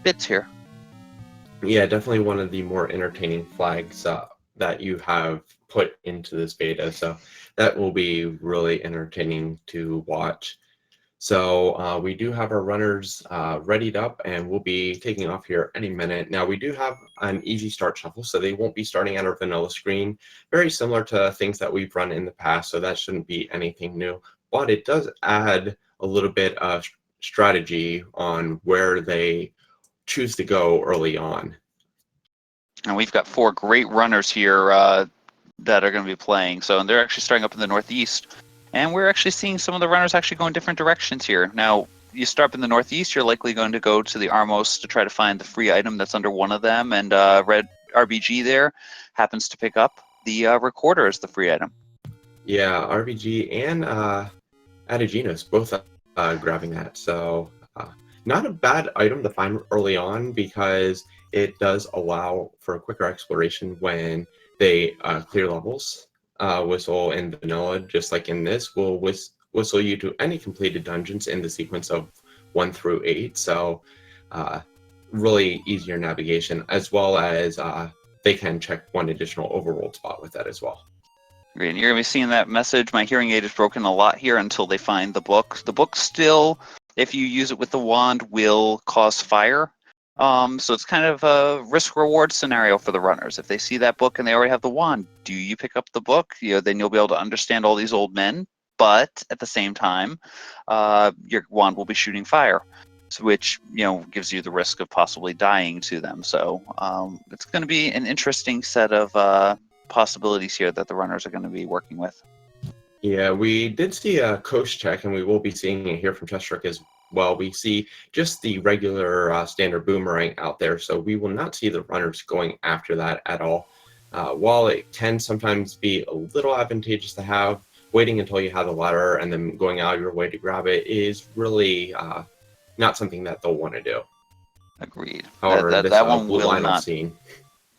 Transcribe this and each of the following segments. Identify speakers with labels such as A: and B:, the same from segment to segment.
A: bits here.
B: Yeah, definitely one of the more entertaining flags that you have put into this beta. So that will be really entertaining to watch. So we do have our runners readied up, and we'll be taking off here any minute. Now we do have an easy start shuffle, so they won't be starting at our vanilla screen. Very similar to things that we've run in the past, so that shouldn't be anything new. But it does add a little bit of strategy on where they choose to go early on.
A: And we've got 4 great runners here that are going to be playing. So, and they're actually starting up in the northeast. And we're actually seeing some of the runners actually go in different directions here. Now, you start up in the northeast, you're likely going to go to the Armos to try to find the free item that's under one of them. And Red RBG there happens to pick up the recorder as the free item.
B: Yeah, RBG and Adaginos both grabbing that. So not a bad item to find early on, because it does allow for a quicker exploration when they clear levels. Whistle and vanilla, just like in this, will whistle you to any completed dungeons in the sequence of 1 through 8. So really easier navigation, as well as they can check one additional overworld spot with that as well.
A: Great. And you're going to be seeing that message. My hearing aid is broken a lot here until they find the book. The book still, if you use it with the wand, will cause fire. So it's kind of a risk-reward scenario for the runners. If they see that book and they already have the wand, do you pick up the book? Then you'll be able to understand all these old men. But at the same time, your wand will be shooting fire, which gives you the risk of possibly dying to them. So it's going to be an interesting set of possibilities here that the runners are going to be working with.
B: Yeah, we did see a coast check, and we will be seeing it here from Chestrick as well. We see just the regular standard boomerang out there, so we will not see the runners going after that at all. While it can sometimes be a little advantageous to have, waiting until you have the ladder and then going out of your way to grab it is really not something that they'll want to do.
A: Agreed.
B: However,
A: that one
B: blue
A: will
B: line
A: not.
B: I've seen.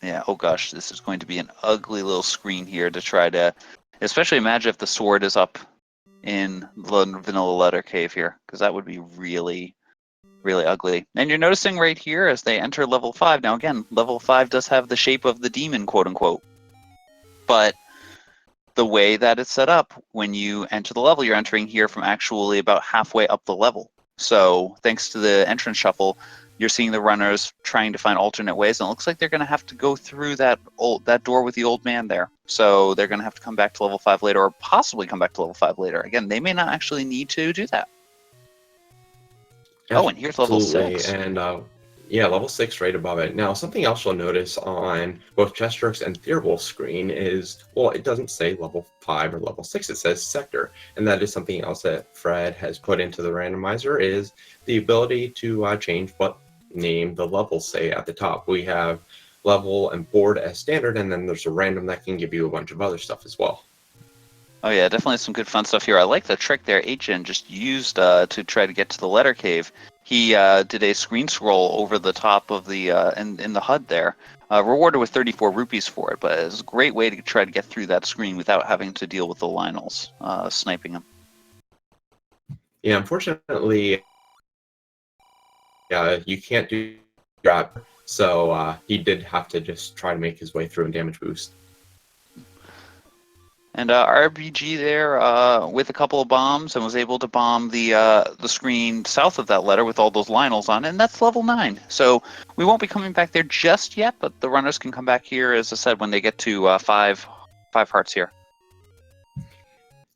A: Yeah, oh gosh, this is going to be an ugly little screen here to try to, especially imagine if the sword is up in the vanilla letter cave here, because that would be really, really ugly. And you're noticing right here as they enter level 5, now again, level 5 does have the shape of the demon, quote unquote, but the way that it's set up, when you enter the level, you're entering here from actually about halfway up the level. So thanks to the entrance shuffle, you're seeing the runners trying to find alternate ways, and it looks like they're going to have to go through that door with the old man there. So they're going to have to come back to level 5 later, or possibly come back to level 5 later. Again, they may not actually need to do that.
B: Absolutely.
A: Oh, and here's level 6.
B: And yeah, level 6 right above it. Now, something else you'll notice on both Chestrick's and Theobald's screen is, well, it doesn't say level 5 or level 6, it says sector. And that is something else that Fred has put into the randomizer, is the ability to change what name the levels say at the top. We have level and board as standard, and then there's a random that can give you a bunch of other stuff as well.
A: Oh yeah, definitely some good fun stuff here. I like the trick there HN just used to try to get to the letter cave. He did a screen scroll over the top of the in the HUD there, rewarded with 34 rupees for it. But it's a great way to try to get through that screen without having to deal with the Lionels sniping him.
B: Yeah, unfortunately, you can't do drop, so he did have to just try to make his way through and damage boost.
A: And RBG there with a couple of bombs and was able to bomb the screen south of that letter with all those Lionels on it, and that's level 9. So we won't be coming back there just yet, but the runners can come back here, as I said, when they get to 5 hearts here.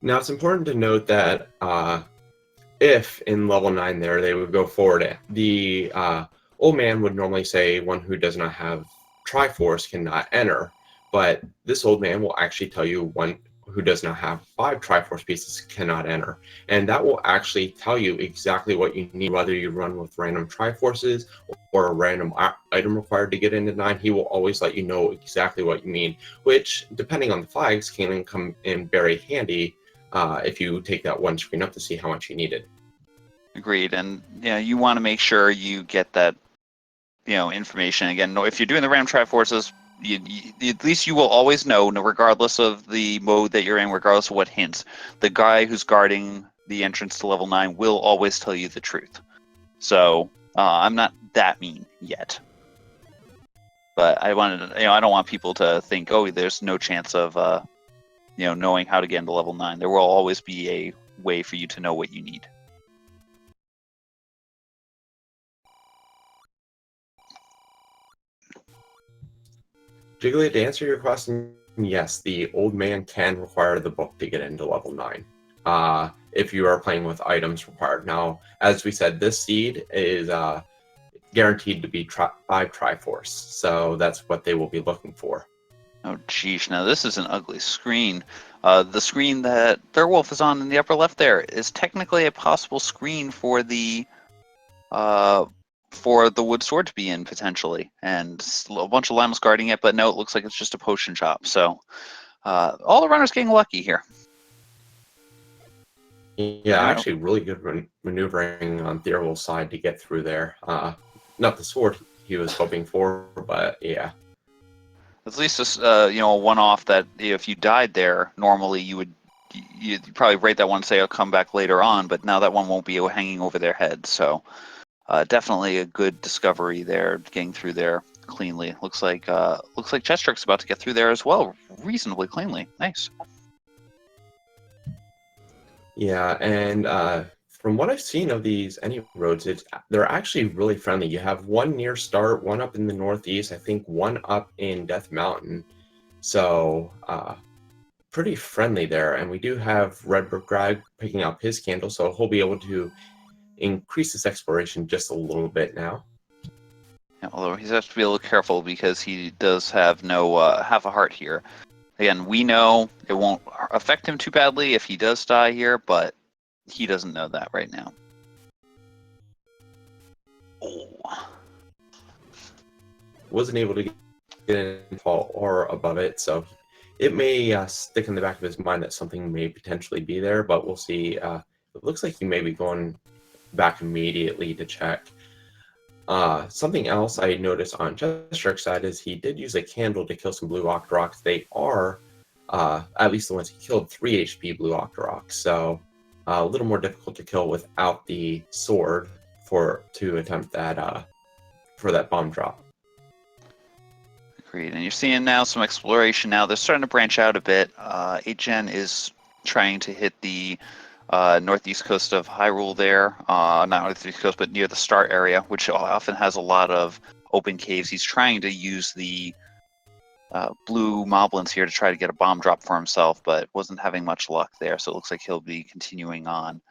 B: Now, it's important to note that if in level 9 there they would go forward, the old man would normally say one who does not have Triforce cannot enter, but this old man will actually tell you one who does not have 5 Triforce pieces cannot enter, and that will actually tell you exactly what you need, whether you run with random Triforces or a random item required to get into 9. He will always let you know exactly what you need, which, depending on the flags, can come in very handy if you take that one screen up to see how much you needed.
A: Agreed, and you want to make sure you get that information. Again, if you're doing the random Triforces, at least you will always know, regardless of the mode that you're in, regardless of what hints, the guy who's guarding the entrance to level 9 will always tell you the truth. So I'm not that mean. yet. But I wanted to, I don't want people to think, oh, there's no chance of, knowing how to get into level 9. There will always be a way for you to know what you need.
B: Jiggly, to answer your question, yes, the old man can require the book to get into level 9. If you are playing with items required. Now, as we said, this seed is guaranteed to be 5 Triforce, so that's what they will be looking for.
A: Oh, geez. Now, this is an ugly screen. The screen that Thurwolf is on in the upper left there is technically a possible screen for the wood sword to be in, potentially. And a bunch of llamas guarding it, but no, it looks like it's just a potion shop. So all the runners getting lucky here.
B: Yeah, actually really good maneuvering on Thurwolf's side to get through there. Not the sword he was hoping for, but yeah.
A: At least a one-off that if you died there, normally you'd probably rate that one and say, I'll come back later on, but now that one won't be hanging over their head. So definitely a good discovery there, getting through there cleanly. Looks like Chestrick's about to get through there as well, reasonably cleanly. Nice.
B: Yeah, and from what I've seen of these any roads, they're actually really friendly. You have one near Start, one up in the northeast, I think one up in Death Mountain. So pretty friendly there. And we do have Redbird Greg picking up his candle, so he'll be able to increase his exploration just a little bit now.
A: Yeah, although he has to be a little careful because he does have no half a heart here. Again, we know it won't affect him too badly if he does die here, but he doesn't know that right now. Oh.
B: Wasn't able to get in or above it, so it may stick in the back of his mind that something may potentially be there, but we'll see. It looks like he may be going back immediately to check. Something else I noticed on Chestrick's side is he did use a candle to kill some blue Octoroks. They are, at least the ones he killed, 3 HP blue Octoroks, so a little more difficult to kill without the sword to attempt that for that bomb drop.
A: Agreed. And you're seeing now some exploration now. They're starting to branch out a bit. 8gen is trying to hit the northeast coast of Hyrule there. Not northeast coast, but near the Start area, which often has a lot of open caves. He's trying to use the blue moblins here to try to get a bomb drop for himself, but wasn't having much luck there. So it looks like he'll be continuing on.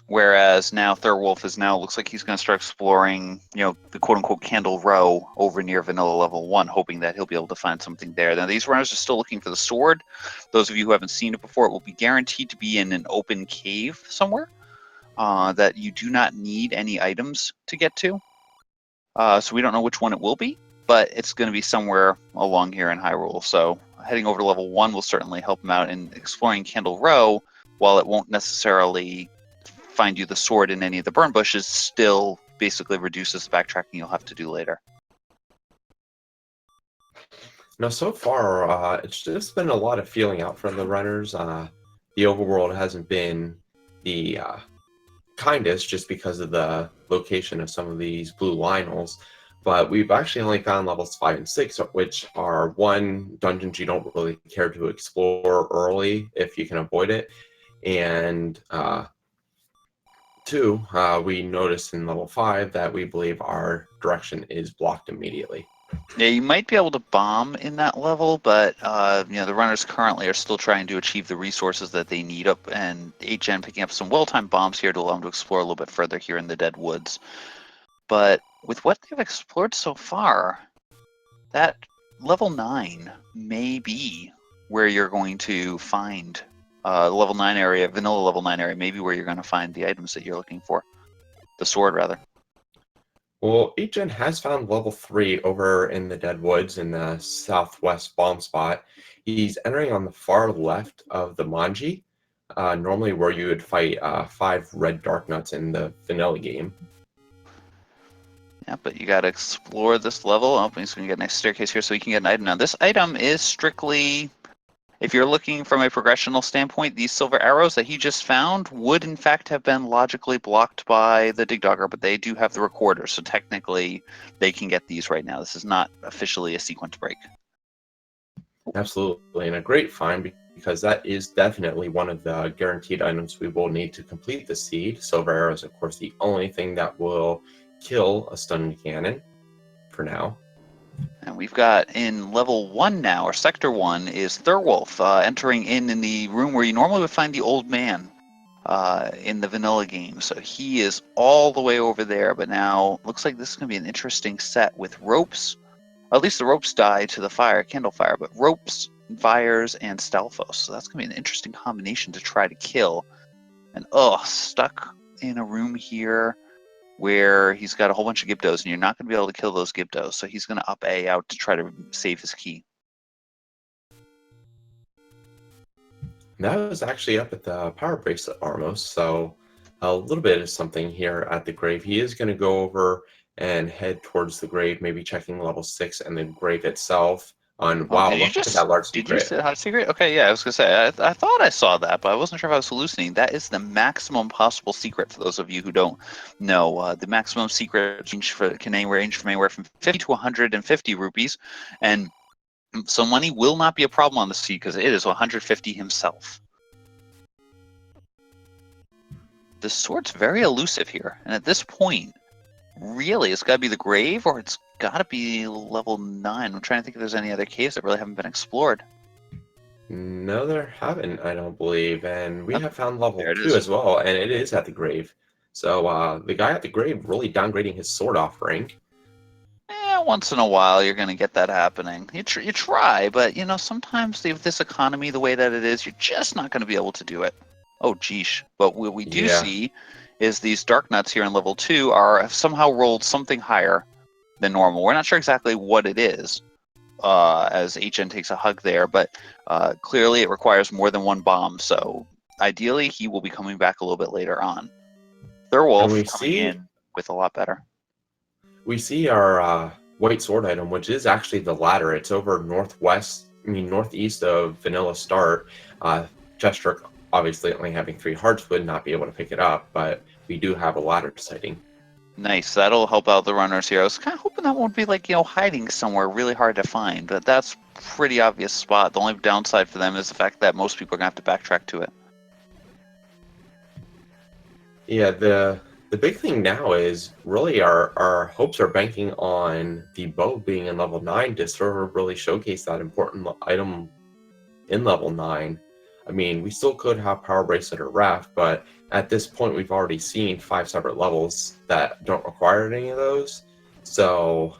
A: Whereas now Thurwolf looks like he's going to start exploring, the quote-unquote Candle Row over near Vanilla Level 1, hoping that he'll be able to find something there. Now, these runners are still looking for the sword. Those of you who haven't seen it before, it will be guaranteed to be in an open cave somewhere that you do not need any items to get to. So we don't know which one it will be, but it's going to be somewhere along here in Hyrule. So heading over to Level 1 will certainly help him out in exploring Candle Row, while it won't necessarily find you the sword in any of the burn bushes, still basically reduces the backtracking you'll have to do later.
B: Now, so far, it's just been a lot of feeling out from the runners. The overworld hasn't been the kindest just because of the location of some of these blue Lionels, but we've actually only found levels 5 and 6, which are dungeons you don't really care to explore early if you can avoid it, and 2, we noticed in level 5 that we believe our direction is blocked immediately.
A: Yeah, you might be able to bomb in that level, but the runners currently are still trying to achieve the resources that they need up, and 8gen picking up some well-timed bombs here to allow them to explore a little bit further here in the Dead Woods. But with what they've explored so far, that level 9 may be where you're going to find the level 9 area, vanilla level 9 area, maybe where you're going to find the items that you're looking for. The sword, rather.
B: Well, 8gen has found level 3 over in the Dead Woods in the southwest bomb spot. He's entering on the far left of the Manji, normally where you would fight 5 red dark nuts in the vanilla game.
A: Yeah, but you got to explore this level. Oh, he's going to get a nice staircase here so you can get an item. Now, this item is strictly if you're looking from a progressional standpoint, these silver arrows that he just found would in fact have been logically blocked by the Dig Dogger, but they do have the recorder, so technically they can get these right now. This is not officially a sequence break.
B: Absolutely, and a great find because that is definitely one of the guaranteed items we will need to complete the seed. Silver arrow is, of course, the only thing that will kill a stun cannon for now.
A: And we've got in level 1 now, or sector 1, is Thurwolf entering in the room where you normally would find the old man in the vanilla game. So he is all the way over there, but now looks like this is going to be an interesting set with ropes. At least the ropes die to the fire, candle fire, but ropes, fires, and Stalfos. So that's going to be an interesting combination to try to kill. And stuck in a room here where he's got a whole bunch of Gibdos, and you're not going to be able to kill those Gibdos. So he's going to up A out to try to save his key.
B: That was actually up at the power bracelet Armos, so a little bit of something here at the grave. He is going to go over and head towards the grave, maybe checking level 6 and the grave itself. On wow, look at that large secret.
A: Did you say hot secret? Okay, yeah, I was gonna say I thought I saw that, but I wasn't sure if I was hallucinating. That is the maximum possible secret for those of you who don't know. The maximum secret can range from anywhere from 50 to 150 rupees, and so money will not be a problem on the sea because it is 150 himself. The sword's very elusive here, and at this point, really, it's got to be the grave, or it's got to be level 9. I'm trying to think if there's any other caves that really haven't been explored.
B: No, there haven't, I don't believe. And we have found level
A: There it
B: 2
A: is.
B: as well, and it is at the grave. So the guy at the grave really downgrading his sword offering.
A: Once in a while, you're going to get that happening. You try, but sometimes with this economy the way that it is, you're just not going to be able to do it. Oh, geesh. But what we do see is these dark nuts here in level 2 have somehow rolled something higher than normal. We're not sure exactly what it is, as HN takes a hug there, but clearly it requires more than one bomb, so ideally he will be coming back a little bit later on. Thurwolf coming in with a lot better.
B: We see our white sword item, which is actually the ladder. It's over northeast of Vanilla Start. Chester, obviously only having 3 hearts, would not be able to pick it up, but we do have a ladder sighting.
A: Nice. That'll help out the runners here. I was kind of hoping that won't be hiding somewhere really hard to find, but that's a pretty obvious spot. The only downside for them is the fact that most people are going to have to backtrack to it.
B: Yeah, the big thing now is really our hopes are banking on the bow being in level 9 to sort of really showcase that important item in level 9. I mean, we still could have Power Bracelet or Raft, but at this point we've already seen 5 separate levels that don't require any of those. So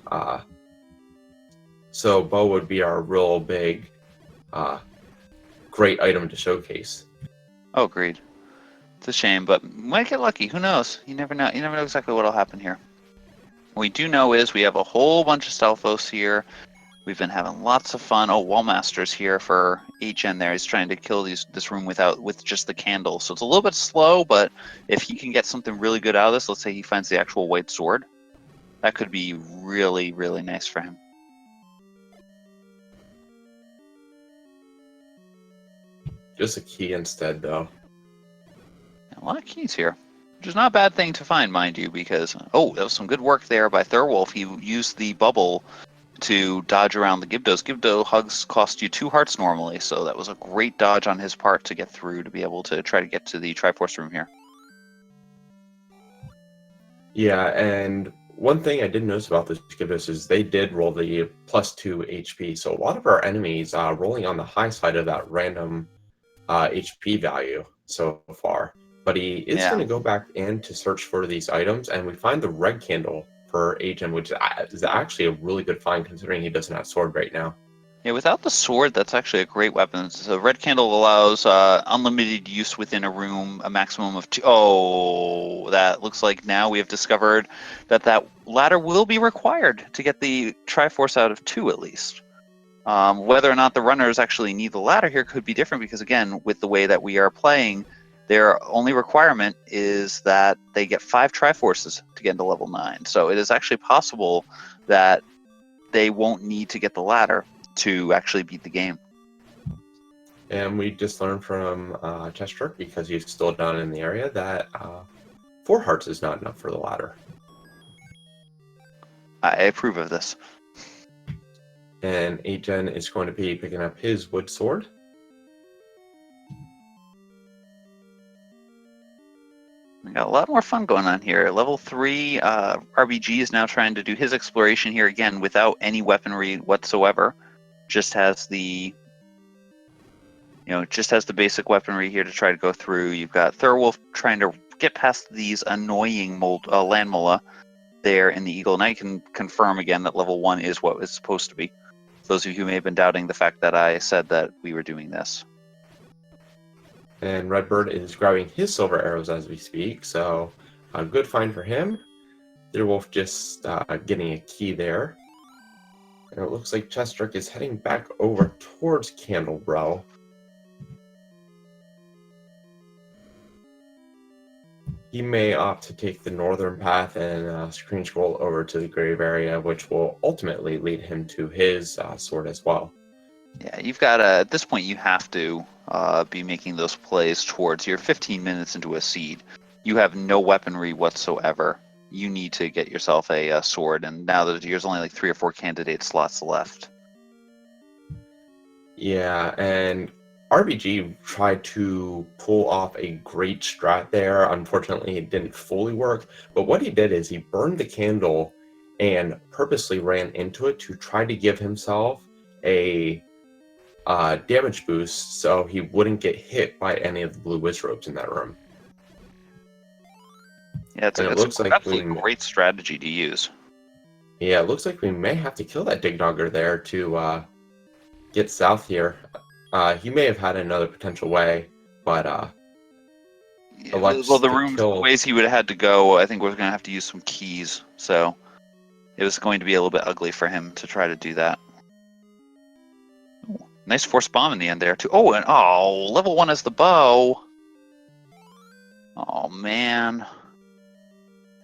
B: bow would be our real big, great item to showcase.
A: Oh, agreed. It's a shame, but might get lucky. Who knows? You never know. You never know exactly what'll happen here. What we do know is we have a whole bunch of Stalfos here. We've been having lots of fun. Oh, Wallmaster's here for HN there. He's trying to kill this room with just the candle. So it's a little bit slow, but if he can get something really good out of this, let's say he finds the actual white sword, that could be really, really nice for him.
B: Just a key instead, though.
A: A lot of keys here, which is not a bad thing to find, mind you, because, that was some good work there by Thurwolf. He used the bubble to dodge around the Gibdos. Gibdo hugs cost you 2 hearts normally, so that was a great dodge on his part to get through to be able to try to get to the Triforce room here.
B: Yeah, and one thing I did notice about this Gibdos is they did roll the +2 HP, so a lot of our enemies are rolling on the high side of that random HP value so far. But he is going to go back in to search for these items, and we find the red candle for Agent, which is actually a really good find considering he doesn't have sword right now.
A: Yeah, without the sword, that's actually a great weapon. So red candle allows unlimited use within a room, a maximum of 2. Oh, that looks like now we have discovered that ladder will be required to get the Triforce out of 2 at least. Whether or not the runners actually need the ladder here could be different because, again, with the way that we are playing, their only requirement is that they get 5 Triforces to get into level 9. So it is actually possible that they won't need to get the ladder to actually beat the game.
B: And we just learned from Chester, because he's still down in the area, that 4 hearts is not enough for the ladder.
A: I approve of this.
B: And 8gen is going to be picking up his wood sword.
A: We got a lot more fun going on here. Level 3, RBG is now trying to do his exploration here again without any weaponry whatsoever. Just has the basic weaponry here to try to go through. You've got Thurwolf trying to get past these annoying landmola there in the Eagle. And I can confirm again that level 1 is what it's supposed to be. Those of you who may have been doubting the fact that I said that we were doing this.
B: And Redbird is grabbing his silver arrows as we speak, so a good find for him. Wolf just getting a key there. And it looks like Chestrick is heading back over towards Candlebrow. He may opt to take the northern path and screen scroll over to the grave area, which will ultimately lead him to his sword as well.
A: Yeah, you've got at this point you have to be making those plays towards your 15 minutes into a seed. You have no weaponry whatsoever. You need to get yourself a sword, and now that there's only like 3 or 4 candidate slots left.
B: Yeah, and RBG tried to pull off a great strat there. Unfortunately, it didn't fully work. But what he did is he burned the candle and purposely ran into it to try to give himself a damage boost so he wouldn't get hit by any of the blue wizards in that room.
A: Yeah, it's an absolutely great strategy to use.
B: Yeah, it looks like we may have to kill that Digdogger there to get south here. He may have had another potential way, but
A: the ways he would have had to go, I think we're going to have to use some keys. So it was going to be a little bit ugly for him to try to do that. Ooh, nice force bomb in the end there too. Oh, and level 1 is the bow. Oh man.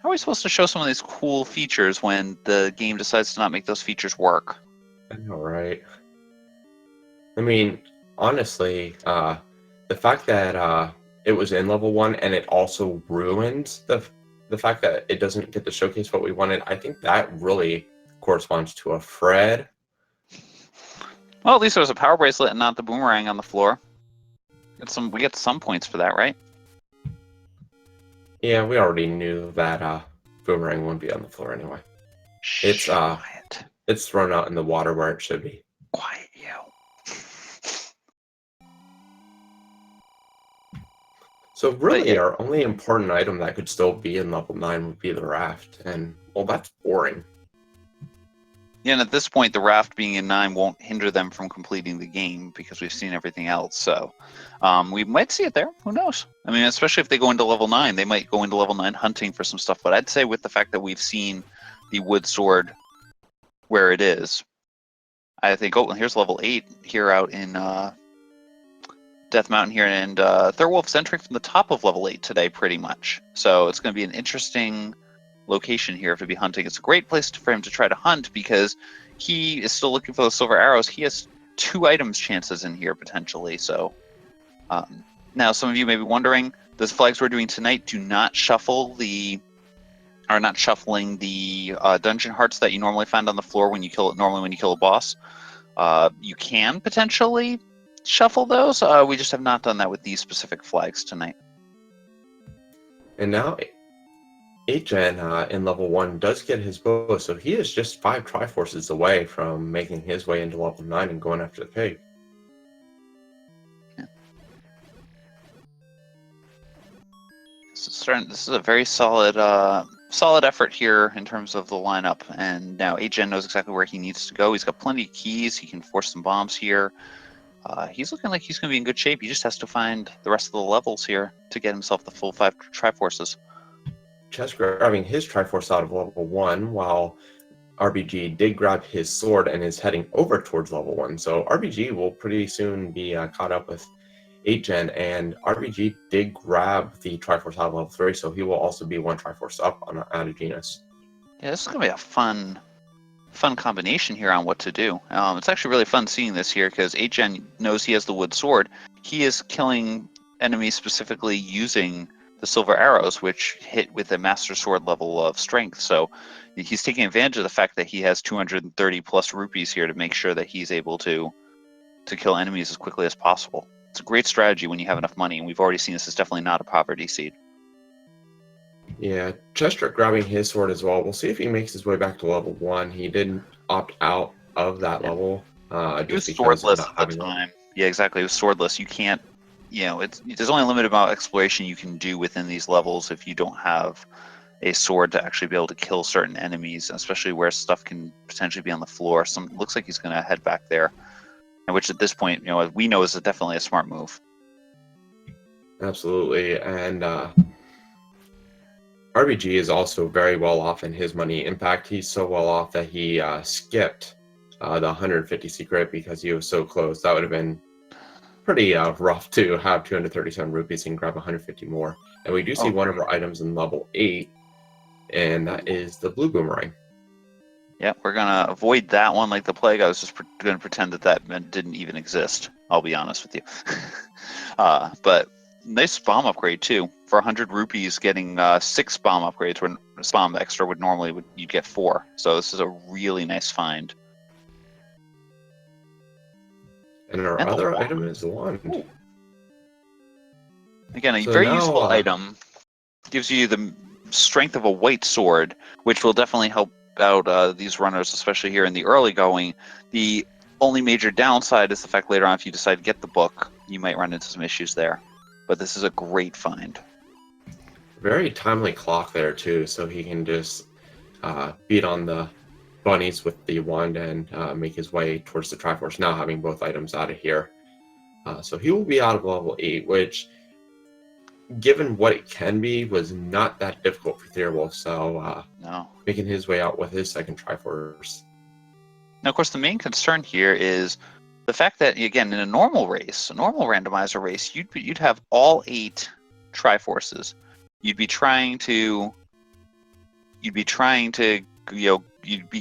A: How are we supposed to show some of these cool features when the game decides to not make those features work?
B: I know, right? I mean, honestly, the fact that it was in level 1 and it also ruined the fact that it doesn't get to showcase what we wanted, I think that really corresponds to a Fred.
A: Well, at least there's a power bracelet and not the boomerang on the floor. We get some points for that, right?
B: Yeah, we already knew that boomerang wouldn't be on the floor anyway. It's
A: quiet.
B: It's thrown out in the water where it should be.
A: Quiet, you.
B: So really, our only important item that could still be in level 9 would be the raft, and well, that's boring.
A: Yeah, and at this point, the raft being in 9 won't hinder them from completing the game because we've seen everything else. So we might see it there. Who knows? I mean, especially if they go into level 9, they might go into level 9 hunting for some stuff. But I'd say with the fact that we've seen the wood sword where it is, I think, here's level 8 here out in Death Mountain here. And Thurwolf's entering from the top of level 8 today, pretty much. So it's going to be an interesting location here to be hunting. It's a great place for him to try to hunt because he is still looking for those silver arrows. He has 2 items chances in here potentially. So now some of you may be wondering, those flags we're doing tonight do not shuffling the dungeon hearts that you normally find on the floor when you kill a boss. You can potentially shuffle those. We just have not done that with these specific flags tonight.
B: And now 8gen in level 1 does get his bow, so he is just 5 Triforces away from making his way into level 9 and going after the pig.
A: Yeah. This is a very solid effort here in terms of the lineup, and now 8gen knows exactly where he needs to go. He's got plenty of keys. He can force some bombs here. He's looking like he's going to be in good shape. He just has to find the rest of the levels here to get himself the full 5 Triforces.
B: Chess grabbing his Triforce out of level 1, while RBG did grab his sword and is heading over towards level 1. So RBG will pretty soon be caught up with 8gen, and RBG did grab the Triforce out of level 3, so he will also be 1 Triforce up on out of Genus.
A: Yeah, this is going to be a fun fun combination here on what to do. It's actually really fun seeing this here because 8gen knows he has the wood sword. He is killing enemies specifically using the silver arrows, which hit with a master sword level of strength. So he's taking advantage of the fact that he has 230 plus rupees here to make sure that he's able to kill enemies as quickly as possible. It's a great strategy when you have enough money, and we've already seen this is definitely not a poverty seed.
B: Yeah, Chester grabbing his sword as well. We'll see if he makes his way back to level 1. He didn't opt out of that level
A: He was
B: just because of
A: swordless
B: not
A: at the
B: having one.
A: time. Yeah, exactly. It was swordless. You can't, there's only a limited amount of exploration you can do within these levels if you don't have a sword to actually be able to kill certain enemies, especially where stuff can potentially be on the floor. Looks like he's going to head back there, and which at this point, we know is definitely a smart move.
B: Absolutely, and RBG is also very well off in his money. In fact, he's so well off that he skipped the 150 secret because he was so close. That would have been pretty rough to have 237 rupees and grab 150 more. And we do see one of our items in level 8, and that is the blue boomerang.
A: Yeah, we're going to avoid that one like the plague. I was just going to pretend that didn't even exist. I'll be honest with you. But nice bomb upgrade too. For 100 rupees, getting 6 bomb upgrades when bomb extra would normally you'd get 4. So this is a really nice find.
B: And our other item is the wand.
A: Ooh. Again, a very useful item. Gives you the strength of a white sword, which will definitely help out these runners, especially here in the early going. The only major downside is the fact later on, if you decide to get the book, you might run into some issues there. But this is a great find.
B: Very timely clock there too, so he can just beat on the bunnies with the wand and make his way towards the Triforce, now having both items out of here. So he will be out of level 8, which, given what it can be, was not that difficult for Theorwolf, so
A: No.
B: Making his way out with his second Triforce.
A: Now, of course, the main concern here is the fact that, again, in a normal race, a normal randomizer race, you'd have all 8 Triforces. You'd be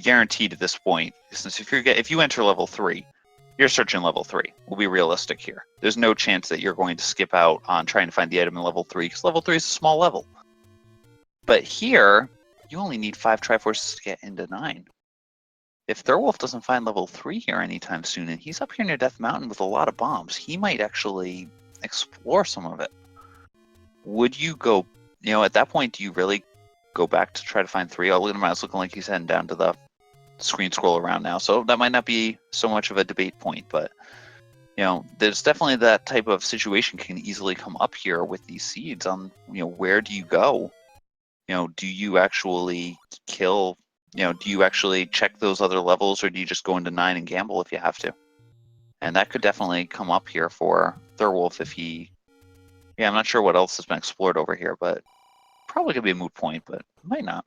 A: guaranteed at this point, since if you enter level 3, you're searching level 3. We'll be realistic here. There's no chance that you're going to skip out on trying to find the item in level 3, because level 3 is a small level. But here, you only need 5 Triforces to get into 9. If Thurwolf doesn't find level 3 here anytime soon, and he's up here near Death Mountain with a lot of bombs, he might actually explore some of it. Would you go, at that point, do you really go back to try to find 3? Oh, look at him, it's looking like he's heading down to the screen scroll around now, so that might not be so much of a debate point, but there's definitely that type of situation can easily come up here with these seeds on, where do you go? Do you actually kill, do you actually check those other levels, or do you just go into 9 and gamble if you have to? And that could definitely come up here for Thurwolf if he, I'm not sure what else has been explored over here, but probably could be a moot point, but might not.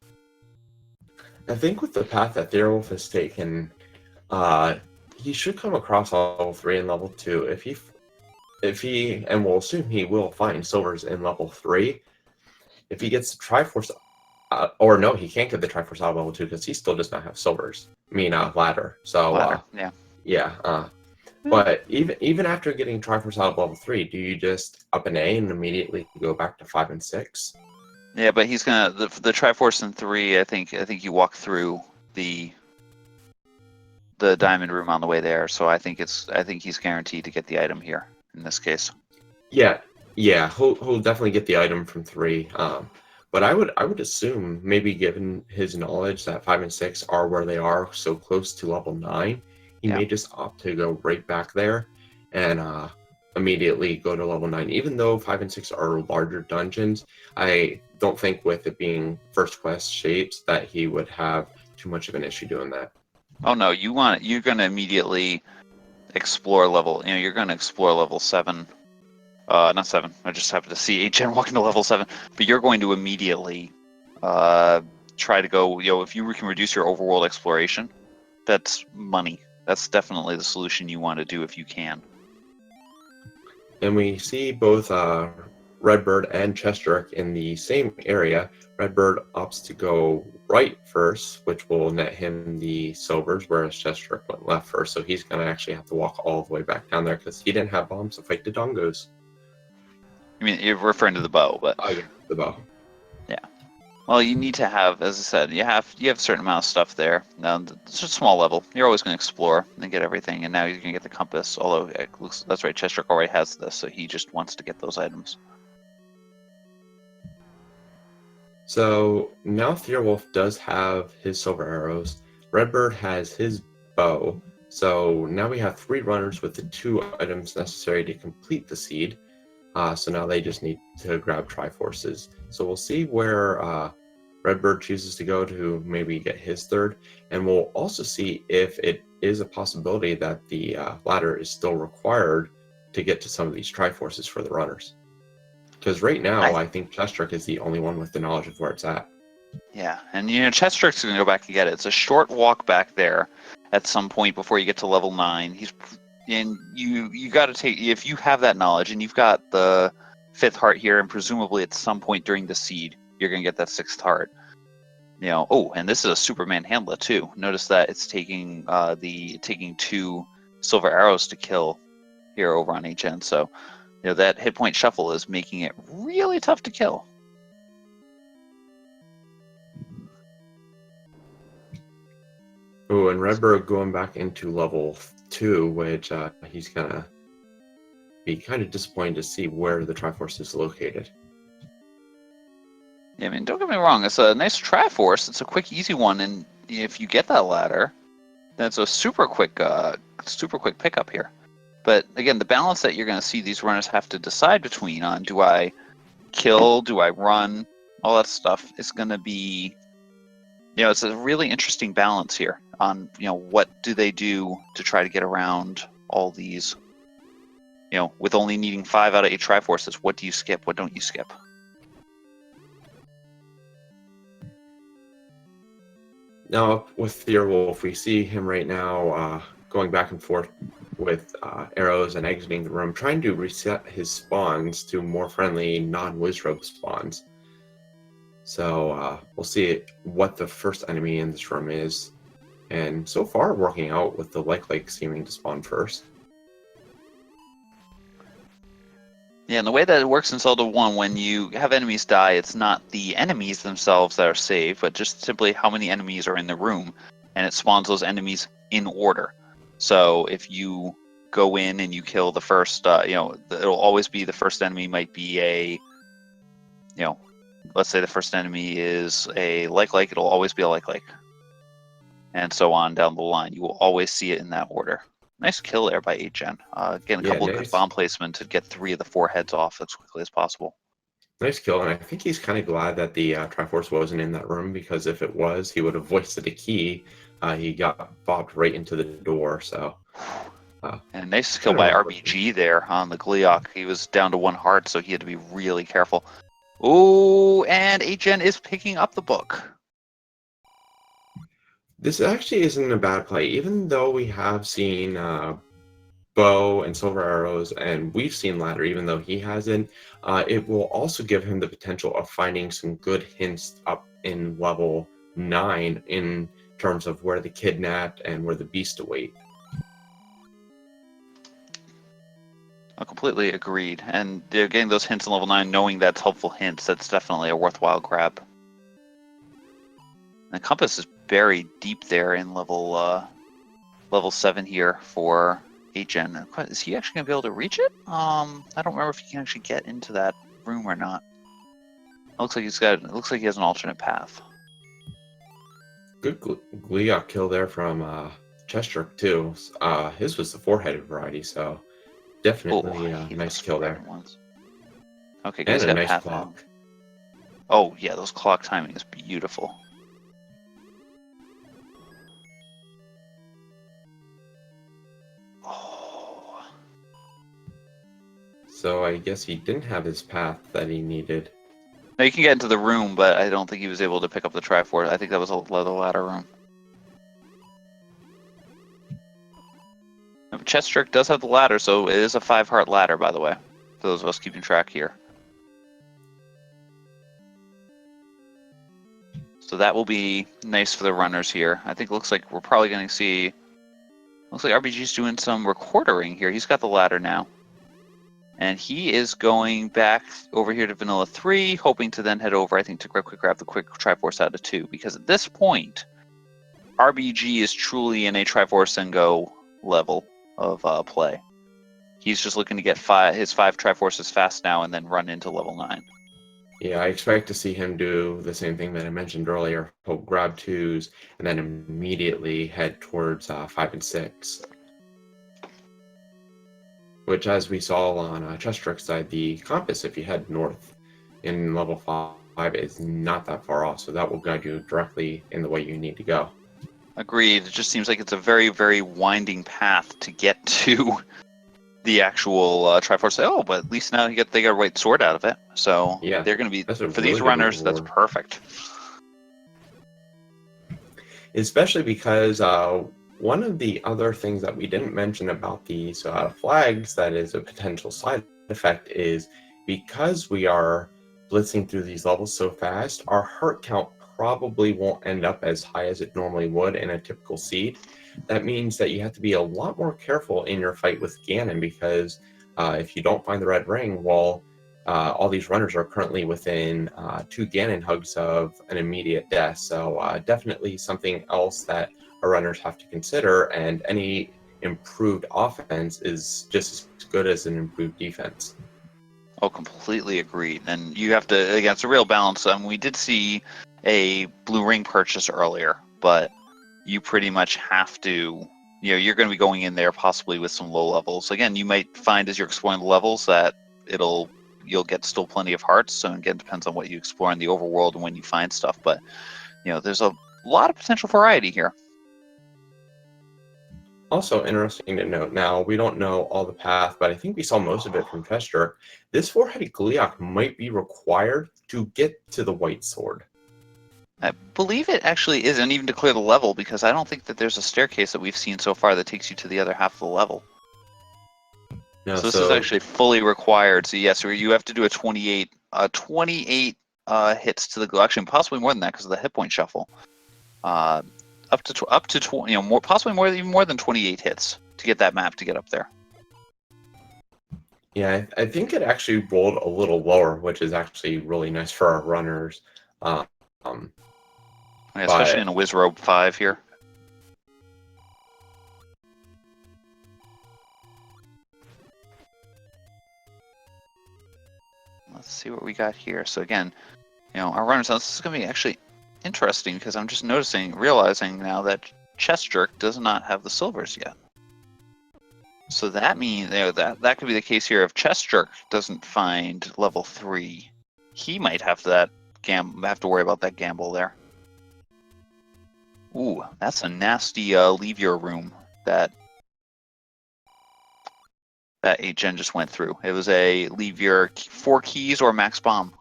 B: I think with the path that Theorwolf has taken, he should come across level 3 and level 2. If he, and we'll assume he will find silvers in level 3, if he gets the Triforce, or no, he can't get the Triforce out of level 2 because he still does not have silvers. I mean, ladder. So, yeah. But even after getting Triforce out of level 3, do you just up an A and immediately go back to 5 and 6?
A: Yeah, but he's gonna the Triforce in 3. I think you walk through the diamond room on the way there. So I think he's guaranteed to get the item here in this case.
B: Yeah. He'll definitely get the item from 3. But I would assume, maybe given his knowledge that 5 and 6 are where they are, so close to level 9, he may just opt to go right back there and immediately go to level 9. Even though 5 and 6 are larger dungeons, I don't think with it being first quest shapes that he would have too much of an issue doing that.
A: Oh no, you're gonna immediately explore level. You're gonna explore level 7. Not 7. I just happened to see 8gen walking to level 7. But you're going to immediately try to go. If you can reduce your overworld exploration, that's money. That's definitely the solution you want to do if you can.
B: And we see both Redbird and Chestrick in the same area. Redbird opts to go right first, which will net him the silvers, whereas Chestrick went left first, so he's going to actually have to walk all the way back down there because he didn't have bombs to fight the Dongos.
A: I mean, you're referring to the bow, but
B: Oh, yeah, the bow.
A: yeah. Well, you need to have, as I said, you have a certain amount of stuff there. Now, it's just small level. You're always going to explore and get everything, and now you're going to get the compass. Although it looks, that's right, Chestrick already has this, so he just wants to get those items.
B: So now Theorwolf does have his silver arrows. Redbird has his bow. So now we have 3 runners with the 2 items necessary to complete the seed. So now they just need to grab Triforces. So we'll see where Redbird chooses to go to maybe get his 3rd. And we'll also see if it is a possibility that the ladder is still required to get to some of these Triforces for the runners. Because right now, I think Chestrick is the only one with the knowledge of where it's at.
A: Yeah, and Chestrick's going to go back and get it. It's a short walk back there at some point before you get to level 9. You got to take, if you have that knowledge and you've got the 5th heart here, and presumably at some point during the seed, you're going to get that 6th heart. Oh, and this is a Superman handlet too. Notice that it's taking 2 silver arrows to kill here over on HN. So, that hit point shuffle is making it really tough to kill.
B: Oh, and Redbird going back into level 2, which he's gonna be kind of disappointed to see where the Triforce is located.
A: Yeah, I mean, don't get me wrong. It's a nice Triforce. It's a quick, easy one, and if you get that ladder, that's a super quick pickup here. But again, the balance that you're going to see these runners have to decide between on, do I kill, do I run, all that stuff is going to be, it's a really interesting balance here on, what do they do to try to get around all these, with only needing 5 out of 8 Triforces, what do you skip, what don't you skip?
B: Now, with Theorwolf, we see him right now going back and forth with arrows and exiting the room, trying to reset his spawns to more friendly non-Wizrobe spawns. So we'll see what the first enemy in this room is. And so far, working out with the like seeming to spawn first.
A: Yeah, and the way that it works in Zelda 1, when you have enemies die, it's not the enemies themselves that are saved, but just simply how many enemies are in the room, and it spawns those enemies in order. So if you go in and you kill the first, it'll always be the first enemy might be a, let's say the first enemy is a like, it'll always be a like. And so on down the line. You will always see it in that order. Nice kill there by 8gen. Again, a couple of good bomb placement to get 3 of the 4 heads off as quickly as possible.
B: Nice kill, and I think he's kind of glad that the Triforce wasn't in that room, because if it was, he would have wasted a key. He got bobbed right into the door, so...
A: and nice kill by RBG there on the Gleeok. He was down to 1 heart, so he had to be really careful. Ooh, and 8gen is picking up the book.
B: This actually isn't a bad play, even though we have seen bow and silver arrows, and we've seen ladder, even though he hasn't. It will also give him the potential of finding some good hints up in level 9 in terms of where the kidnapped and where the beast await.
A: I completely agreed. And getting those hints in level 9, knowing that's helpful hints, that's definitely a worthwhile grab. The compass is buried deep there in level 7 here for 8gen. Is he actually going to be able to reach it? I don't remember if he can actually get into that room or not. It looks like he has an alternate path.
B: Good Gleeok kill there from Chestrick too. His was the 4-headed variety, so definitely a nice kill there.
A: Okay,
B: and a nice clock.
A: Oh yeah, those clock timing is beautiful.
B: So I guess he didn't have his path that he needed.
A: Now you can get into the room, but I don't think he was able to pick up the Triforce. I think that was the ladder room. Chestrick does have the ladder, so it is a 5-heart ladder, by the way, for those of us keeping track here. So that will be nice for the runners here. I think it looks like we're probably going to see... Looks like RBG's doing some recording here. He's got the ladder now. And he is going back over here to Vanilla 3, hoping to then head over, I think, to grab the quick Triforce out of 2. Because at this point, RBG is truly in a Triforce and Go level of play. He's just looking to get his 5 Triforces fast now and then run into level 9.
B: Yeah, I expect to see him do the same thing that I mentioned earlier. He'll grab 2s and then immediately head towards 5 and 6. Which, as we saw on Chester's side, the compass, if you head north in level 5, is not that far off. So that will guide you directly in the way you need to go.
A: Agreed. It just seems like it's a very, very winding path to get to the actual Triforce. Oh, but at least now they got a white sword out of it. So
B: Yeah,
A: they're going to be, for
B: really
A: these
B: good
A: runners, that's
B: reward.
A: perfect.
B: Especially because one of the other things that we didn't mention about these flags that is a potential side effect is because we are blitzing through these levels so fast, our heart count probably won't end up as high as it normally would in a typical seed. That means that you have to be a lot more careful in your fight with Ganon because if you don't find the red ring, well, all these runners are currently within 2 Ganon hugs of an immediate death. So definitely something else that our runners have to consider, and any improved offense is just as good as an improved defense.
A: Oh, completely agreed. And you have to, again, it's a real balance. We did see a blue ring purchase earlier, but you pretty much have to, you're going to be going in there possibly with some low levels. Again, you might find as you're exploring the levels that you'll get still plenty of hearts. So again, it depends on what you explore in the overworld and when you find stuff. But, there's a lot of potential variety here.
B: Also interesting to note, now we don't know all the path, but I think we saw most of it from Chester. This 4-headed Gleeok might be required to get to the white sword.
A: I believe it actually isn't even to clear the level, because I don't think that there's a staircase that we've seen so far that takes you to the other half of the level.
B: No,
A: So this is actually fully required. So yes, you have to do a 28 hits to the, actually possibly more than that because of the hit point shuffle. Up to 20, more, possibly even more than 28 hits to get that map to get up there.
B: Yeah, I think it actually rolled a little lower, which is actually really nice for our runners.
A: Especially in a Wizrobe 5 here. Let's see what we got here. So again, our runners, this is going to be actually interesting because I'm just realizing now that Chest Jerk does not have the silvers yet. So that means that could be the case here. If Chest Jerk doesn't find level 3, he might have to worry about that gamble there. Ooh, that's a nasty leave your room that 8-gen just went through. It was a leave your 4 keys or max bomb.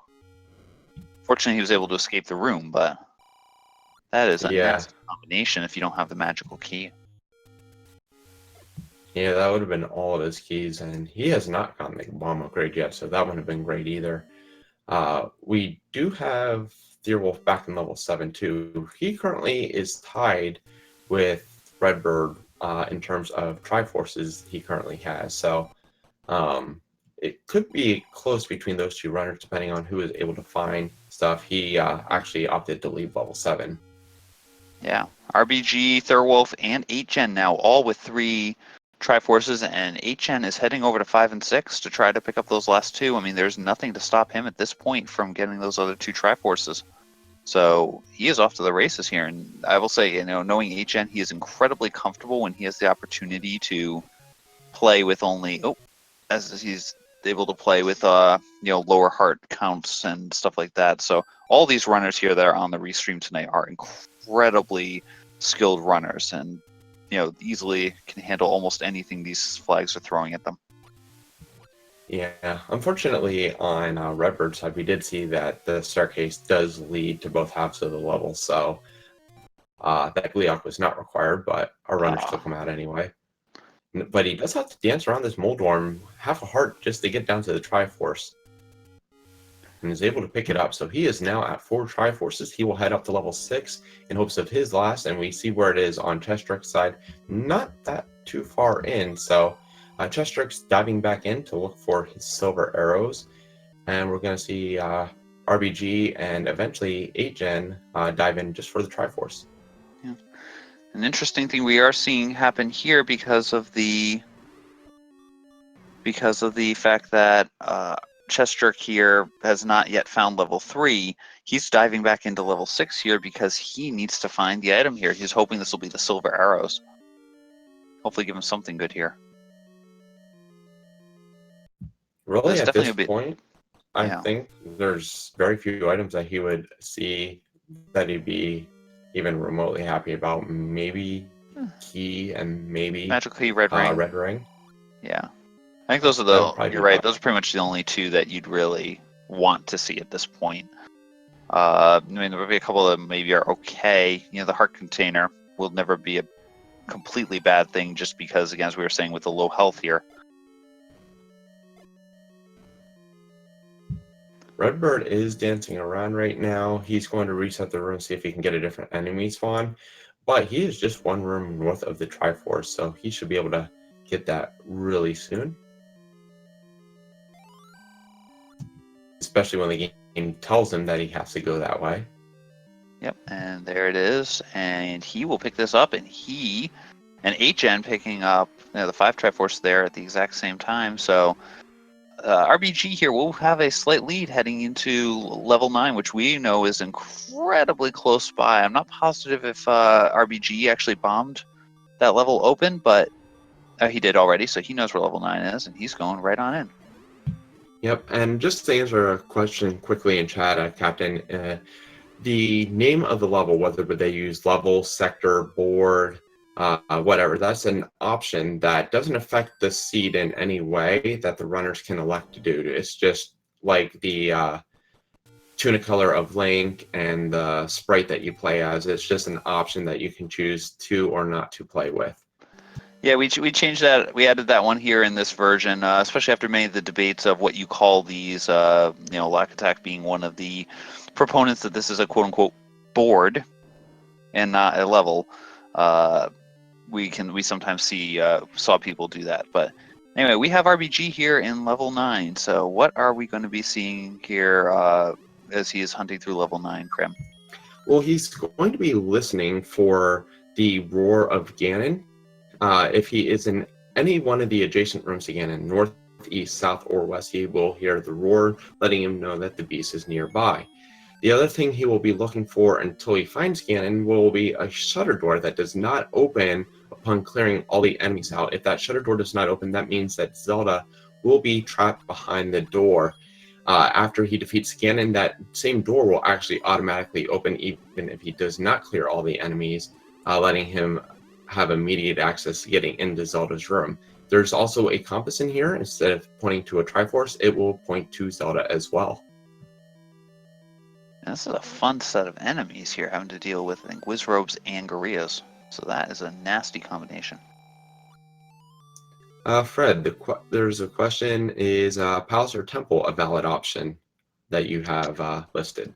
A: Fortunately, he was able to escape the room, but that is a nasty combination if you don't have the magical key.
B: Yeah, that would have been all of his keys, and he has not gotten the bomb upgrade yet, so that wouldn't have been great either. We do have Deerwolf back in level 7 too. He currently is tied with Redbird in terms of Triforces he currently has, so it could be close between those 2 runners depending on who is able to find stuff. He actually opted to leave level 7.
A: Yeah, RBG, Thurwolf, and 8-gen now, all with 3 Triforces, and 8-gen is heading over to 5 and 6 to try to pick up those last 2. I mean, there's nothing to stop him at this point from getting those other 2 Triforces. So he is off to the races here, and I will say, knowing 8-gen, he is incredibly comfortable when he has the opportunity to play with as he's able to play with lower heart counts and stuff like that. So all these runners here that are on the restream tonight are incredibly skilled runners, and easily can handle almost anything these flags are throwing at them.
B: Yeah, unfortunately on Redbird's side, we did see that the staircase does lead to both halves of the level, so that Gleeok was not required, but our runners took him out anyway. But he does have to dance around this Moldworm half a heart just to get down to the Triforce. and is able to pick it up. So he is now at 4 Triforces. He will head up to level 6 in hopes of his last, and we see where it is on Chestrick's side. Not that too far in, so Chestrick's diving back in to look for his silver arrows, and we're going to see RBG and eventually 8gen dive in just for the Triforce.
A: Yeah. An interesting thing we are seeing happen here because of the fact that Chestrick here has not yet found level 3. He's diving back into level 6 here because he needs to find the item here. He's hoping this will be the silver arrows. Hopefully give him something good here.
B: Really,
A: There's
B: at this
A: definitely
B: point, I think there's very few items that he would see that he'd be even remotely happy about. Maybe key and maybe
A: magic key, red ring.
B: Red ring.
A: Yeah, I think those are you're right. Those are pretty much the only two that you'd really want to see at this point. I mean, there will be a couple that maybe are okay. You know, the heart container will never be a completely bad thing just because, again, as we were saying, with the low health here.
B: Redbird is dancing around right now. He's going to reset the room, see if he can get a different enemy spawn. But he is just one room north of the Triforce, so he should be able to get that really soon. Especially when the game tells him that he has to go that way.
A: Yep, and there it is. And he will pick this up, and 8gen picking up the 5 Triforce there at the exact same time. So RBG here will have a slight lead heading into level 9, which we know is incredibly close by. I'm not positive if RBG actually bombed that level open, but he did already, so he knows where level 9 is, and he's going right on in.
B: Yep, and just to answer a question quickly in chat, Captain, the name of the level, whether they use level, sector, board, whatever, that's an option that doesn't affect the seed in any way that the runners can elect to do. It's just like the tuna color of Link and the sprite that you play as. It's just an option that you can choose to or not to play with.
A: Yeah, we changed that. We added that one here in this version, especially after many of the debates of what you call these, Lack Attack being one of the proponents that this is a quote-unquote board and not a level. We sometimes saw people do that, but anyway, we have RBG here in level 9. So what are we going to be seeing here as he is hunting through level 9, Krim?
B: Well, he's going to be listening for the roar of Ganon. If he is in any one of the adjacent rooms to Ganon, north, east, south, or west, he will hear the roar, letting him know that the beast is nearby. The other thing he will be looking for until he finds Ganon will be a shutter door that does not open upon clearing all the enemies out. If that shutter door does not open, that means that Zelda will be trapped behind the door. After he defeats Ganon, that same door will actually automatically open even if he does not clear all the enemies, letting him have immediate access to getting into Zelda's room. There's also a compass in here. Instead of pointing to a Triforce, it will point to Zelda as well.
A: And this is a fun set of enemies here, having to deal with, I think, Wizrobes and Gorillas. So that is a nasty combination.
B: Fred, there's a question, is Palace or Temple a valid option that you have listed?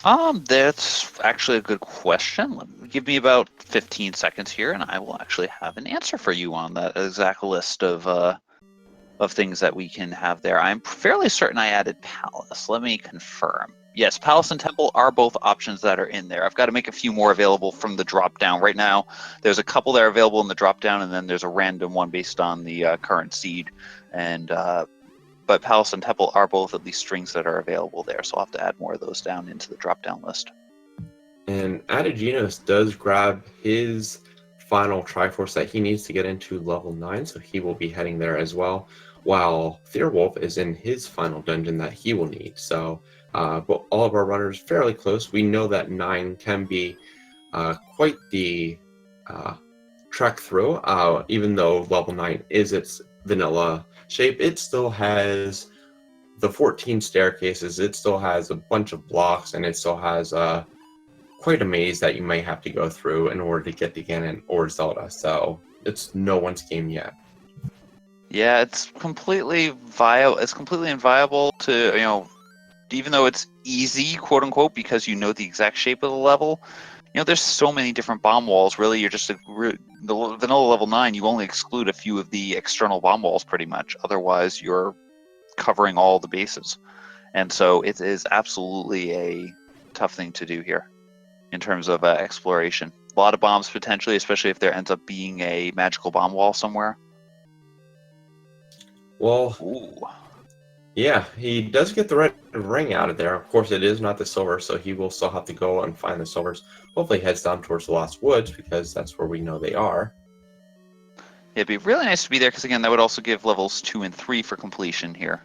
A: That's actually a good question. Give me about 15 seconds here, and I will actually have an answer for you on that exact list of things that we can have there. I'm fairly certain I added Palace. Let me confirm. Yes, Palace and Temple are both options that are in there. I've got to make a few more available from the drop-down. Right now, there's a couple that are available in the drop-down, and then there's a random one based on the current seed. But Palace and Temple are both at least strings that are available there, so I'll have to add more of those down into the drop-down list.
B: And Adaginos does grab his final Triforce that he needs to get into level 9, so he will be heading there as well, while Theorwolf is in his final dungeon that he will need. So but all of our runners fairly close. We know that 9 can be quite the trek through, even though level 9 is its vanilla shape. It still has the 14 staircases, it still has a bunch of blocks, and it still has quite a maze that you may have to go through in order to get to Ganon or Zelda. So it's no one's game yet. Yeah,
A: it's completely inviable to even though it's easy, quote unquote, because you know the exact shape of the level, there's so many different bomb walls. Really, you're just the vanilla level 9. You only exclude a few of the external bomb walls, pretty much. Otherwise, you're covering all the bases, and so it is absolutely a tough thing to do here in terms of exploration. A lot of bombs potentially, especially if there ends up being a magical bomb wall somewhere.
B: Well,
A: Ooh.
B: yeah, he does get the red ring out of there. Of course, it is not the silver, so he will still have to go and find the silvers. Hopefully heads down towards the Lost Woods, because that's where we know they are.
A: It'd be really nice to be there, because again, that would also give levels 2 and 3 for completion here.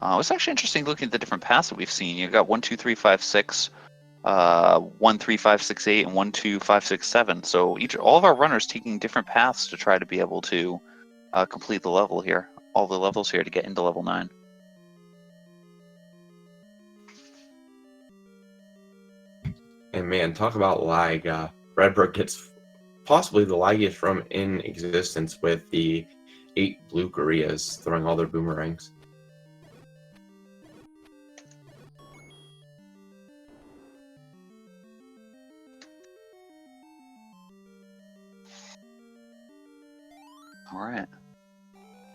A: It's actually interesting looking at the different paths that we've seen. You've got 1, 2, 3, 5, 6, 1, 3, 5, 6, 8, and 1, 2, 5, 6, 7. So all of our runners taking different paths to try to be able to complete the level here. All the levels here to get into level 9.
B: And man, talk about lag. Redbird gets possibly the laggiest room in existence with the 8 blue gorillas throwing all their boomerangs.
A: All right.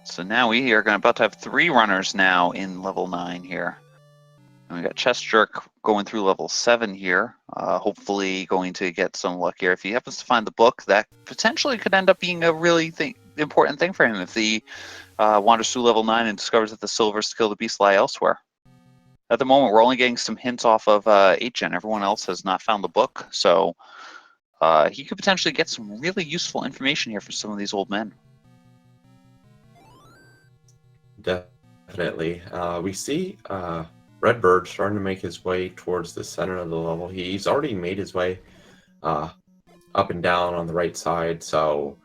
A: So now we are about to have 3 runners now in level 9 here. And we got Chest Jerk going through level 7 here. Hopefully going to get some luck here. If he happens to find the book, that potentially could end up being a really important thing for him if he wanders through level 9 and discovers that the silvers to kill the beast lie elsewhere. At the moment, we're only getting some hints off of 8gen. Everyone else has not found the book, so he could potentially get some really useful information here for some of these old men.
B: Definitely. We see Redbird starting to make his way towards the center of the level. He's already made his way up and down on the right side, so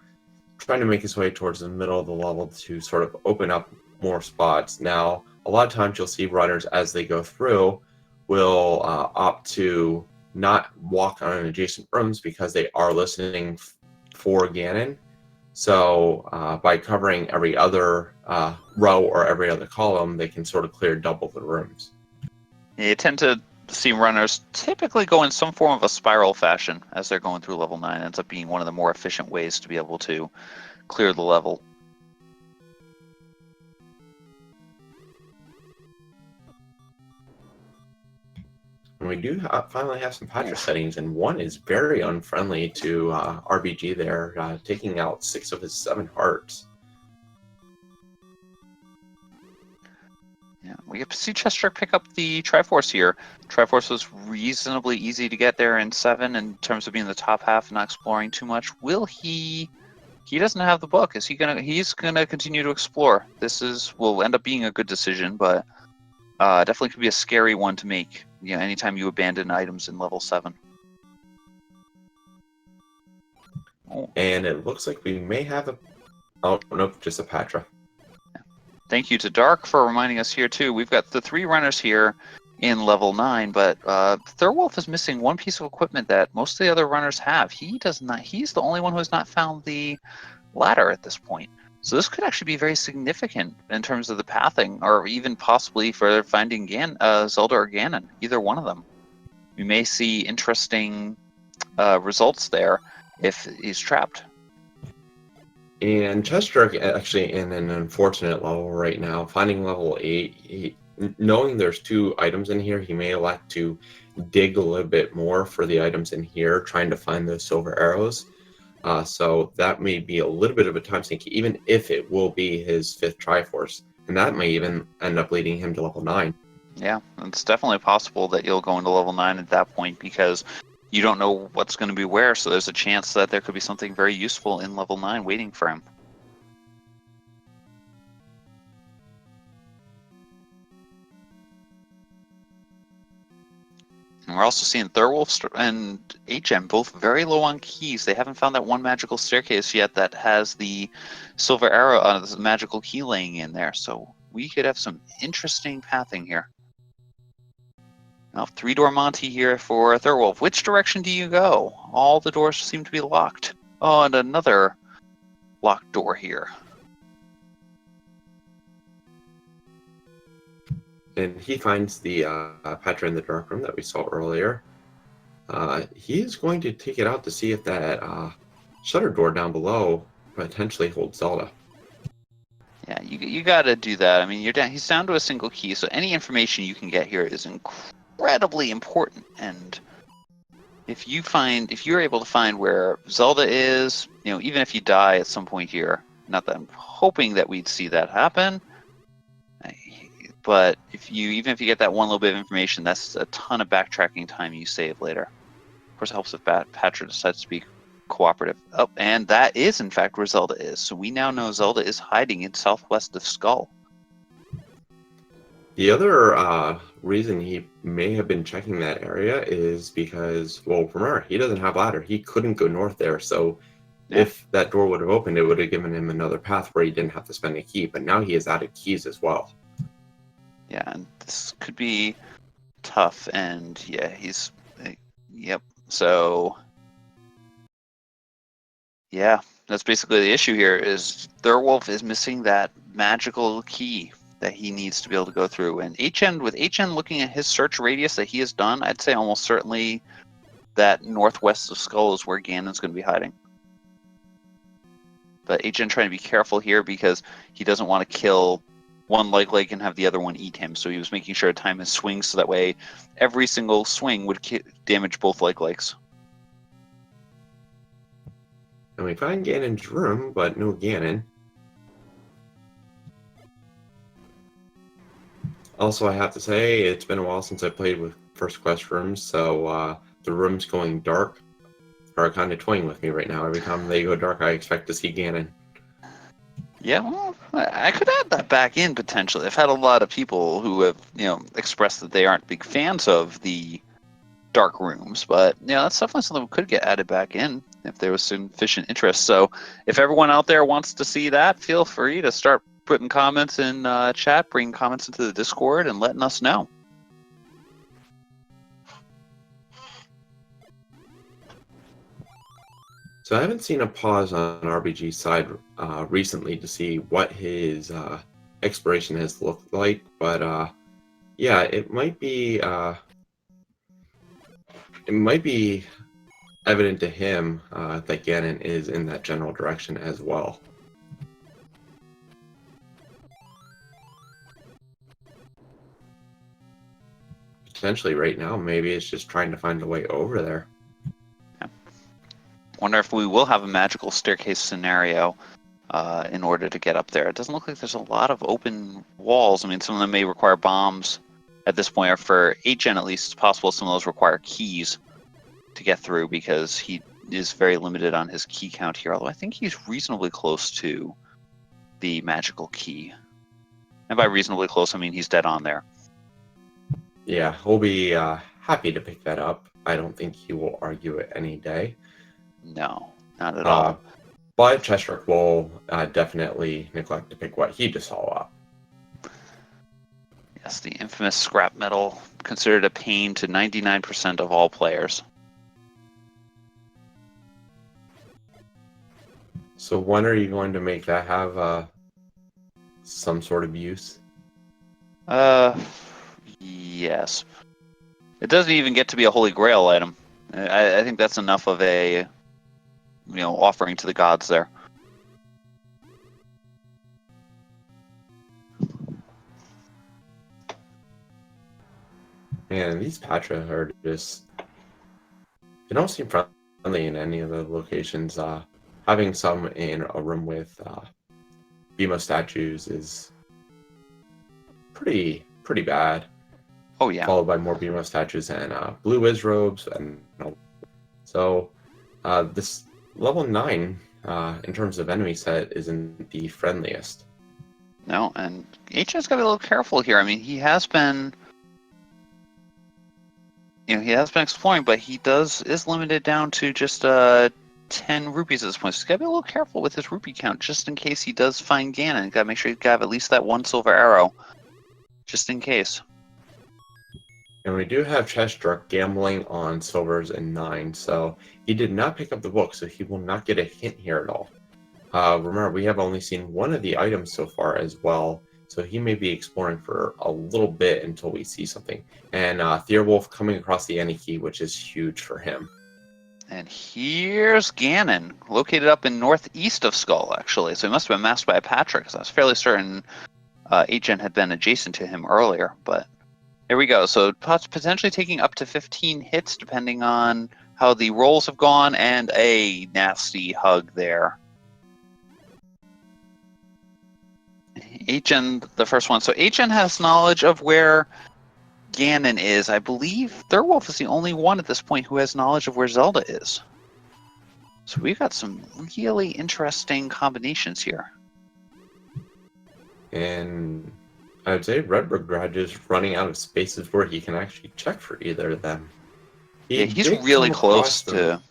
B: trying to make his way towards the middle of the level to sort of open up more spots. Now, a lot of times you'll see runners as they go through will opt to not walk on adjacent rooms because they are listening for Ganon. So by covering every other row or every other column, they can sort of clear double the rooms.
A: You tend to see runners typically go in some form of a spiral fashion as they're going through level 9. It ends up being one of the more efficient ways to be able to clear the level.
B: And we do finally have some Patra settings, and one is very unfriendly to RBG there, taking out 6 of his 7 hearts.
A: Yeah, we get to see Chester pick up the Triforce here. Triforce was reasonably easy to get there in 7 in terms of being the top half and not exploring too much. Will he? He doesn't have the book. Is he gonna? He's gonna continue to explore. Will end up being a good decision, but definitely could be a scary one to make. Anytime you abandon items in level 7. Oh.
B: And it looks like we may have a... Oh, nope, just a Patra.
A: Thank you to Dark for reminding us here, too. We've got the 3 runners here in level 9, but Thurwolf is missing one piece of equipment that most of the other runners have. He does not. He's the only one who has not found the ladder at this point. So this could actually be very significant in terms of the pathing, or even possibly for finding Zelda or Ganon, either one of them. We may see interesting results there if he's trapped.
B: And Chester actually in an unfortunate level right now, finding level 8, knowing there's 2 items in here, he may elect to dig a little bit more for the items in here, trying to find those silver arrows. So that may be a little bit of a time sink, even if it will be his 5th Triforce. And that may even end up leading him to level 9.
A: Yeah, it's definitely possible that you'll go into level 9 at that point because you don't know what's going to be where, so there's a chance that there could be something very useful in level 9 waiting for him. And we're also seeing Thurwolf and HM both very low on keys. They haven't found that one magical staircase yet that has the silver arrow on the magical key laying in there. So we could have some interesting pathing here. Now, 3-door Monty here for Thurwolf. Which direction do you go? All the doors seem to be locked. Oh, and another locked door here.
B: and he finds the Petra in the dark room that we saw earlier. He's going to take it out to see if that shutter door down below potentially holds Zelda.
A: Yeah, you got to do that. I mean, he's down to a single key, so any information you can get here is incredibly important. And if you're able to find where Zelda is, even if you die at some point here, not that I'm hoping that we'd see that happen, but even if you get that one little bit of information, that's a ton of backtracking time you save later. Of course, it helps if Patra decides to be cooperative. Oh, and that is in fact where Zelda is. So we now know Zelda is hiding in southwest of Skull.
B: The other reason he may have been checking that area is because, well, remember, he doesn't have ladder. He couldn't go north there, so if that door would have opened, it would have given him another path where he didn't have to spend a key, but now he has added keys as well.
A: Yeah, and this could be tough, and yeah, yep, so yeah, that's basically the issue here, is Thurwolf is missing that magical key that he needs to be able to go through. And with HN looking at his search radius that he has done, I'd say almost certainly that northwest of Skull is where Ganon's going to be hiding. But HN trying to be careful here because he doesn't want to kill one leg and have the other one eat him. So he was making sure to time his swings so that way every single swing would damage both legs.
B: And we find Ganon's room, but no Ganon. Also, I have to say, it's been a while since I played with First Quest rooms, so the rooms going dark are kind of toying with me right now. Every time they go dark, I expect to see Ganon.
A: Yeah, well, I could add that back in potentially. I've had a lot of people who have, expressed that they aren't big fans of the dark rooms, but that's definitely something that could get added back in if there was sufficient interest. So if everyone out there wants to see that, feel free to start putting comments in chat, bringing comments into the Discord, and letting us know.
B: So I haven't seen a pause on RBG's side recently to see what his exploration has looked like, but yeah, it might be evident to him that Ganon is in that general direction as well. Potentially right now, maybe it's just trying to find a way over there.
A: Wonder if we will have a magical staircase scenario in order to get up there. It doesn't look like there's a lot of open walls. I mean, some of them may require bombs at this point, or for HN at least, it's possible some of those require keys to get through because he is very limited on his key count here, although I think he's reasonably close to the magical key. And by reasonably close, I mean he's dead on there.
B: Yeah, he'll be happy to pick that up. I don't think he will argue it any day.
A: No, not at all.
B: But Cheshire will definitely neglect to pick what he just saw up.
A: Yes, the infamous scrap metal, considered a pain to 99% of all players.
B: So when are you going to make that have some sort of use?
A: Yes. It doesn't even get to be a Holy Grail item. I think that's enough of a, offering to the gods there.
B: Man, these Patra are just... They don't seem friendly in any of the locations. Having some in a room with Bima statues is pretty bad.
A: Oh yeah.
B: Followed by more Bima statues and blue Wiz robes, and so this level 9 in terms of enemy set isn't the friendliest.
A: No, and HN's got to be a little careful here. I mean, he has been, exploring, but he is limited down to just 10 rupees at this point. So he's got to be a little careful with his rupee count, just in case he does find Ganon. He's got to make sure he's got at least that one silver arrow, just in case.
B: And we do have Cheshire gambling on silvers and 9, so he did not pick up the book, so he will not get a hint here at all. Remember, we have only seen one of the items so far as well, So he may be exploring for a little bit until we see something. And Theorwolf coming across the Any key, which is huge for him.
A: And here's Ganon, located up in northeast of Skull, actually. So he must have been masked by a Patrick, because I was fairly certain 8-Gen had been adjacent to him earlier. But here we go. So potentially taking up to 15 hits, depending on how the rolls have gone, and a nasty hug there. 8-Gen, the first one. So 8-Gen has knowledge of where Ganon is. I believe Thurwolf is the only one at this point who has knowledge of where Zelda is. So we've got some really interesting combinations here.
B: And I'd say Redbird is running out of spaces where he can actually check for either of them.
A: Yeah, he's really close to...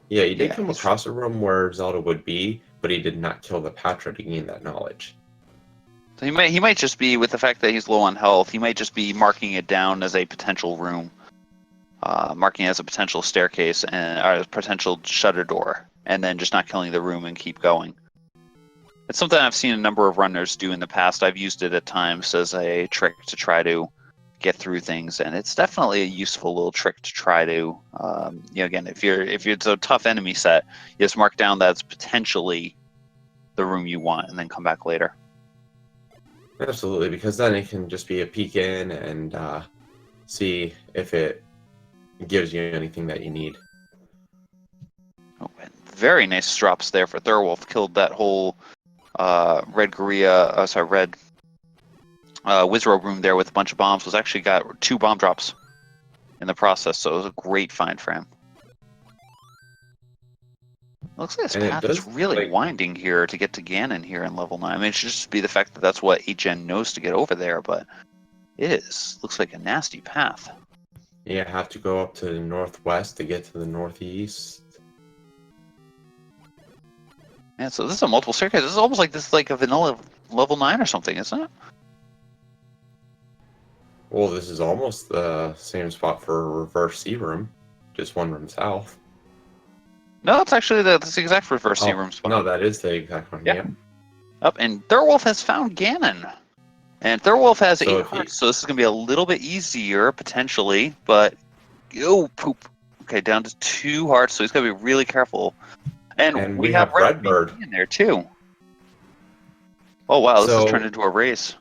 B: Yeah, he did come across a room where Zelda would be, but he did not kill the Patra to gain that knowledge.
A: So he might just be, with the fact that he's low on health, he might just be marking it down as a potential room. Marking it as a potential staircase and or a potential shutter door, and then just not killing the room and keep going. It's something I've seen a number of runners do in the past. I've used it at times as a trick to try to get through things, and it's definitely a useful little trick to try to. Again, if it's a tough enemy set, you just mark down that's potentially the room you want, and then come back later.
B: Absolutely, because then it can just be a peek in and see if it gives you anything that you need.
A: Oh, and very nice drops there for Thurwolf. Killed that whole red Wizrobe room there with a bunch of bombs. Was actually got 2 bomb drops in the process, so it was a great find for him. Looks like this path is really winding here to get to Ganon here in level 9. I mean, it should just be the fact that that's what 8-Gen knows to get over there, but it looks like a nasty path.
B: Yeah, I have to go up to the northwest to get to the northeast.
A: Yeah, so this is a multiple staircase. This is almost like a vanilla level 9 or something, isn't it?
B: Well, this is almost the same spot for a reverse C room, just 1 room south.
A: No, it's actually that's the exact reverse C room spot.
B: No, that is the exact one. Yeah.
A: Up, and Thurwolf has found Ganon. And Thurwolf has 8 hearts, so this is going to be a little bit easier, potentially, but... Oh, poop. Okay, down to 2 hearts, so he's got to be really careful. And we have Redbird in there, too. Oh, wow, this has turned into a race.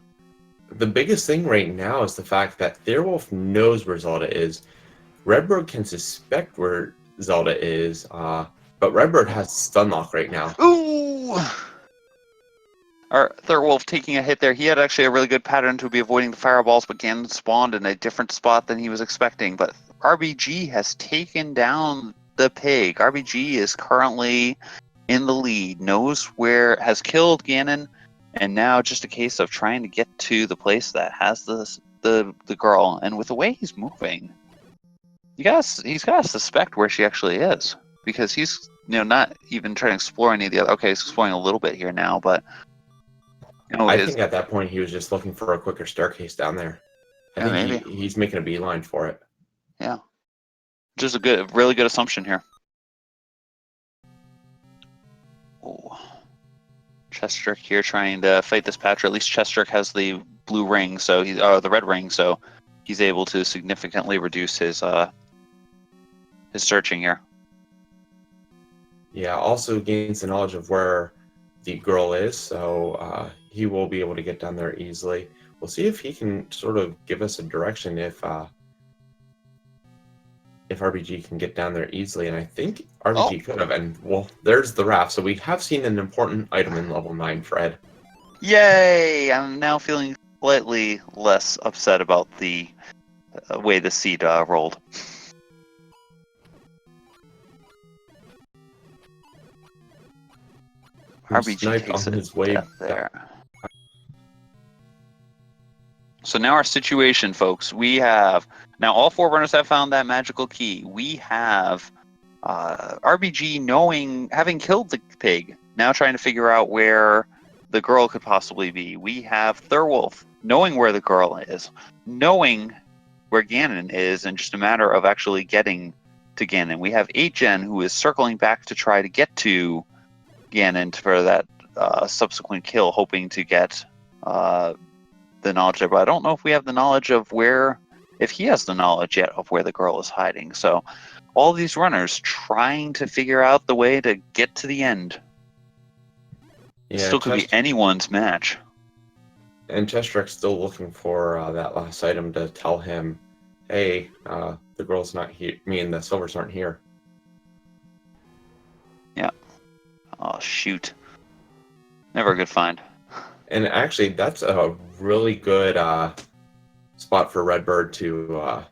B: The biggest thing right now is the fact that Theorwolf knows where Zelda is. Redbird can suspect where Zelda is, but Redbird has Stunlock right now.
A: Ooh! Our Thurwolf taking a hit there. He had actually a really good pattern to be avoiding the fireballs, but Ganon spawned in a different spot than he was expecting. But RBG has taken down the pig. RBG is currently in the lead, has killed Ganon, and now just a case of trying to get to the place that has the girl. And with the way he's moving, he's got to suspect where she actually is, because he's not even trying to explore any of the other. Okay, he's exploring a little bit here now, but.
B: I think at that point he was just looking for a quicker staircase down there. I think he's making a beeline for it.
A: Yeah. Just a really good assumption here. Oh. Chestrick here trying to fight this Patra. At least Chestrick has the blue ring, so the red ring, so he's able to significantly reduce his searching here.
B: Yeah, also gains the knowledge of where the girl is, so he will be able to get down there easily. We'll see if he can sort of give us a direction if RBG can get down there easily, and I think RBG could have. And well, there's the raft. So we have seen an important item in level 9, Fred.
A: Yay! I'm now feeling slightly less upset about the way the seed rolled. RBG takes
B: on his way
A: there. So now our situation, folks. We have now all 4 runners have found that magical key. We have RBG having killed the pig, now trying to figure out where the girl could possibly be. We have Thurwolf knowing where the girl is, knowing where Ganon is, and just a matter of actually getting to Ganon. We have 8-Gen who is circling back to try to get to Ganon for that subsequent kill, hoping to get the knowledge there, but I don't know if we have the knowledge of if he has the knowledge yet of where the girl is hiding. So all these runners trying to figure out the way to get to the end. It
B: Yeah,
A: still could be anyone's match.
B: And Chestrek's still looking for that last item to tell him, hey, the girl's not here. Me and the silvers aren't here.
A: Yeah. Oh, shoot. Never a good find.
B: And actually, that's a really good spot for Redbird to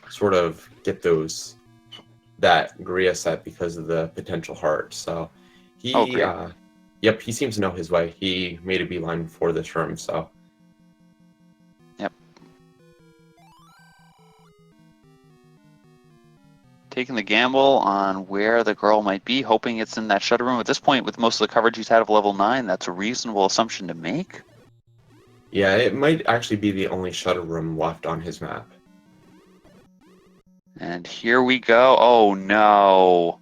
B: sort of get that Gria set because of the potential heart. So he, yep, he seems to know his way. He made a beeline for this room, so.
A: Yep. Taking the gamble on where the girl might be, hoping it's in that shutter room. At this point, with most of the coverage he's had of level 9, that's a reasonable assumption to make.
B: Yeah, it might actually be the only shutter room left on his map.
A: And here we go. Oh, no.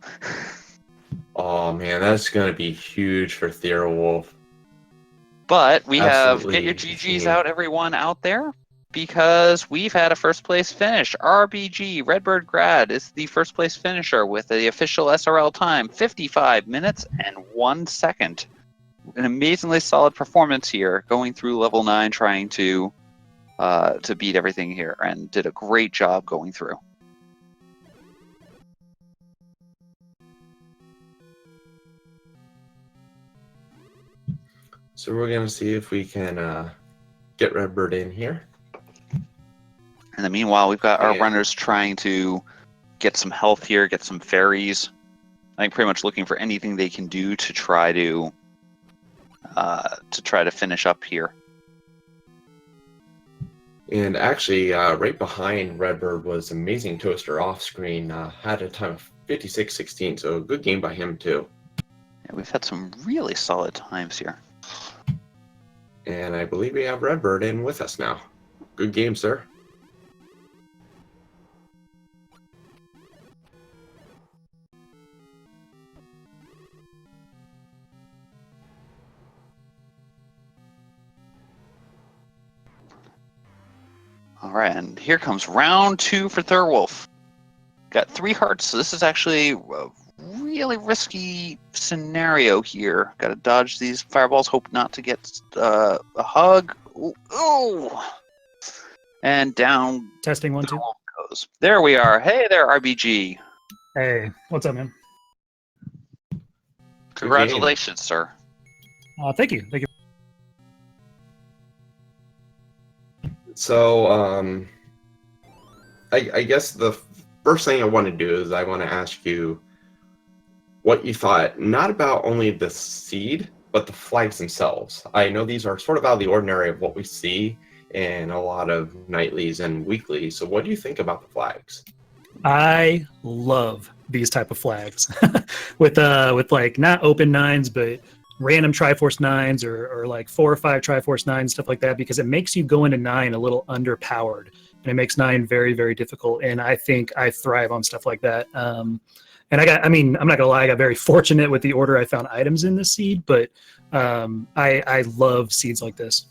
B: Oh, man, that's going to be huge for Theorwolf.
A: But we
B: Absolutely
A: have, get your GGs out, everyone out there, because we've had a first place finish. RBG, Redbird Grad, is the first place finisher with the official SRL time, 55 minutes and 1 second. An amazingly solid performance here, going through level 9, trying to beat everything here, and did a great job going through.
B: So we're going to see if we can get Redbird in here.
A: In the meanwhile, we've got our runners trying to get some health here, get some fairies. I think pretty much looking for anything they can do to try to finish up here.
B: And actually, right behind Redbird was Amazing Toaster off screen. Had a time of 56:16, so a good game by him too.
A: Yeah, we've had some really solid times here.
B: And I believe we have Redbird in with us now. Good game, sir.
A: All right, and here comes round 2 for Thurwolf. Got 3 hearts, so this is actually a really risky scenario here. Got to dodge these fireballs, hope not to get a hug. Ooh. And down.
C: Testing 1, 2.
A: Goes. There we are. Hey there, RBG.
C: Hey, what's up, man?
A: Congratulations, sir.
C: Thank you. Thank you.
B: So, I guess the first thing I want to do is I want to ask you what you thought, not about only the seed, but the flags themselves. I know these are sort of out of the ordinary of what we see in a lot of nightlies and weeklies. So what do you think about the flags?
C: I love these type of flags with like not open 9s, but random Triforce 9s or like 4 or 5 Triforce 9s, stuff like that, because it makes you go into 9 a little underpowered, and it makes 9 very, very difficult. And I think I thrive on stuff like that. And I'm not gonna lie, I got very fortunate with the order I found items in this seed, but I love seeds like this.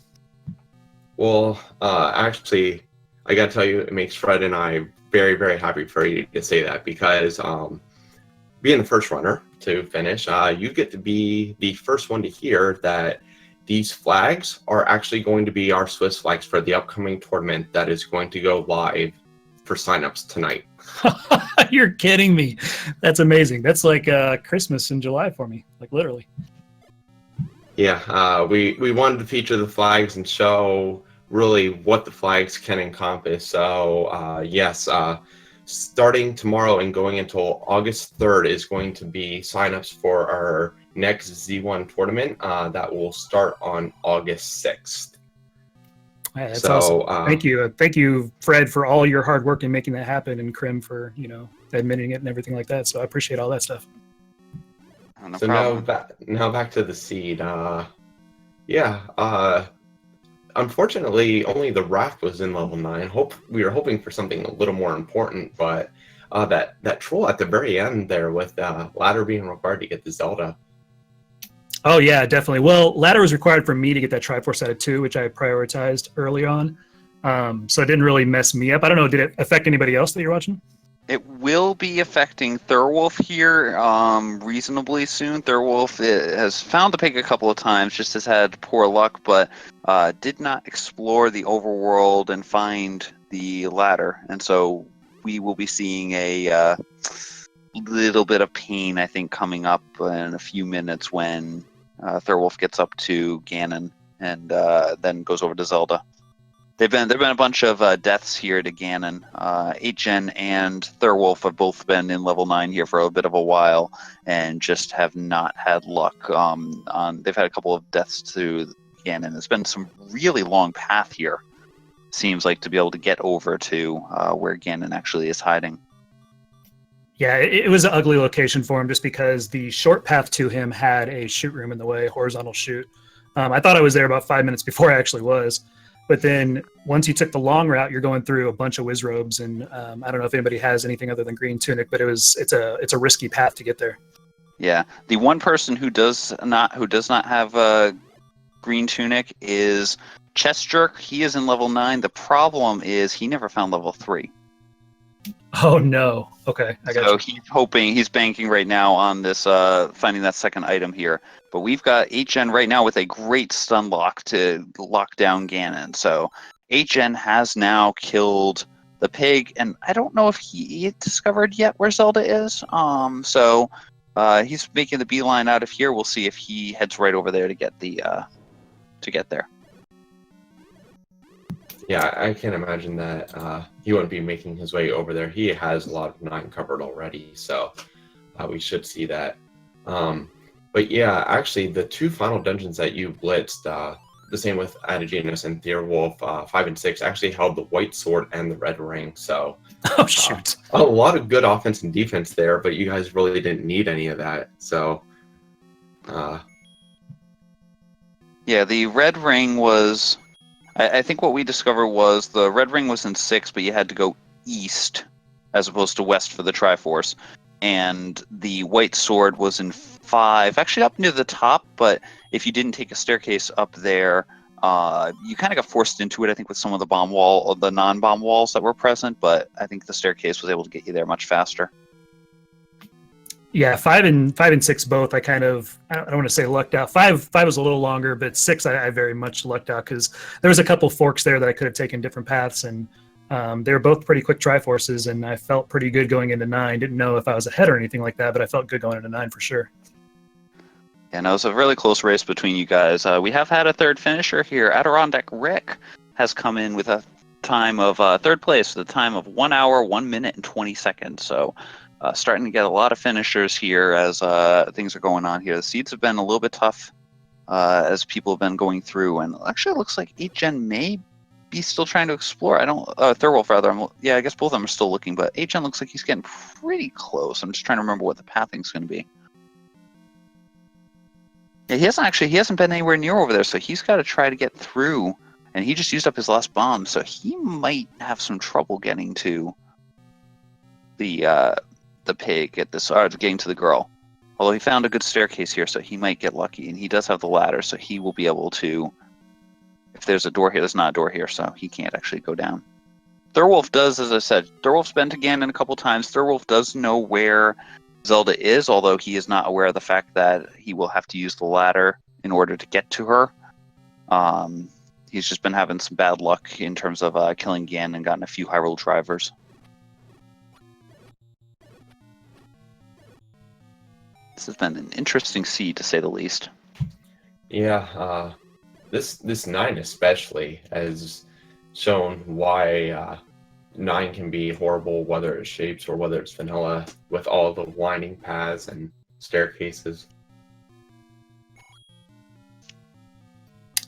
B: Well, actually, I gotta tell you, it makes Fred and I very, very happy for you to say that, because being the first runner to finish, you get to be the first one to hear that these flags are actually going to be our Swiss flags for the upcoming tournament that is going to go live for signups tonight.
C: You're kidding me. That's amazing. That's like Christmas in July for me, like literally.
B: Yeah, we wanted to feature the flags and show really what the flags can encompass. So yes, starting tomorrow and going until August 3rd is going to be signups for our next Z1 tournament that will start on August 6th.
C: Yeah, that's awesome. Thank you, Fred, for all your hard work in making that happen, and Krim for admitting it and everything like that. So I appreciate all that stuff.
A: No
B: so now back to the seed. Unfortunately, only the raft was in level 9. We were hoping for something a little more important, but that troll at the very end there with ladder being required to get the Zelda.
C: Oh yeah, definitely. Well, ladder was required for me to get that Triforce out of 2, which I prioritized early on. So it didn't really mess me up. I don't know. Did it affect anybody else that you're watching?
A: It will be affecting Thurwolf here reasonably soon. Thurwolf has found the pig a couple of times, just has had poor luck, but did not explore the overworld and find the ladder. And so we will be seeing a little bit of pain, I think, coming up in a few minutes when Thurwolf gets up to Ganon and then goes over to Zelda. There've been a bunch of deaths here to Ganon. 8gen and Thurwolf have both been in level 9 here for a bit of a while, and just have not had luck. They've had a couple of deaths to Ganon. It's been some really long path here. Seems like to be able to get over to where Ganon actually is hiding.
C: Yeah, it was an ugly location for him just because the short path to him had a shoot room in the way, horizontal shoot. I thought I was there about 5 minutes before I actually was. But then once you took the long route, you're going through a bunch of Wizrobes, and I don't know if anybody has anything other than Green Tunic, but it's a risky path to get there.
A: Yeah, the one person who does not have a Green Tunic is Chest Jerk. He is in level 9. The problem is he never found level 3.
C: Oh no. Okay, I got
A: So
C: you.
A: he's banking right now on this finding that second item here. But we've got 8gen right now with a great stun lock to lock down Ganon. So 8gen has now killed the pig, and I don't know if he discovered yet where Zelda is. So he's making the beeline out of here. We'll see if he heads right over there to get there.
B: Yeah, I can't imagine that he wouldn't be making his way over there. He has a lot of 9 covered already, so we should see that. But yeah, actually, the 2 final dungeons that you blitzed, the same with Adagenus and Thurwolf, 5 and 6, actually held the white sword and the red ring. So
C: Oh shoot.
B: a lot of good offense and defense there, but you guys really didn't need any of that. So
A: Yeah, the red ring was. I think what we discovered was the red ring was in 6, but you had to go east as opposed to west for the Triforce. And the white sword was in 5, actually up near the top, but if you didn't take a staircase up there, you kind of got forced into it, I think, with some of the bomb wall or the non-bomb walls that were present, but I think the staircase was able to get you there much faster.
C: Yeah, 5 and 6 both. I don't want to say lucked out. Five was a little longer, but 6 I very much lucked out because there was a couple forks there that I could have taken different paths, and they were both pretty quick Triforces, and I felt pretty good going into 9. Didn't know if I was ahead or anything like that, but I felt good going into 9 for sure.
A: And it was a really close race between you guys. We have had a third finisher here. Adirondack Rick has come in with a time of third place with a time of 1 hour, 1 minute, and 20 seconds. So starting to get a lot of finishers here as things are going on here. The seeds have been a little bit tough as people have been going through, and actually it looks like 8gen may be still trying to explore. Thurwolf rather. I guess both of them are still looking, but 8gen looks like he's getting pretty close. I'm just trying to remember what the pathing's going to be. Yeah, he hasn't been anywhere near over there, so he's got to try to get through, and he just used up his last bomb, so he might have some trouble getting to the pig at this, or getting to the girl. Although he found a good staircase here, so he might get lucky, and he does have the ladder, so he will be able to. If there's a door here, there's not a door here, so he can't actually go down. Thurwolf does, as I said, Thurwolf's been to Ganon a couple times. Thurwolf does know where Zelda is, although he is not aware of the fact that he will have to use the ladder in order to get to her. He's just been having some bad luck in terms of killing Ganon and gotten a few Hyrule drivers. This has been an interesting seed, to say the least.
B: yeah, this 9 especially has shown why 9 can be horrible, whether it's shapes or whether it's vanilla, with all the winding paths and staircases.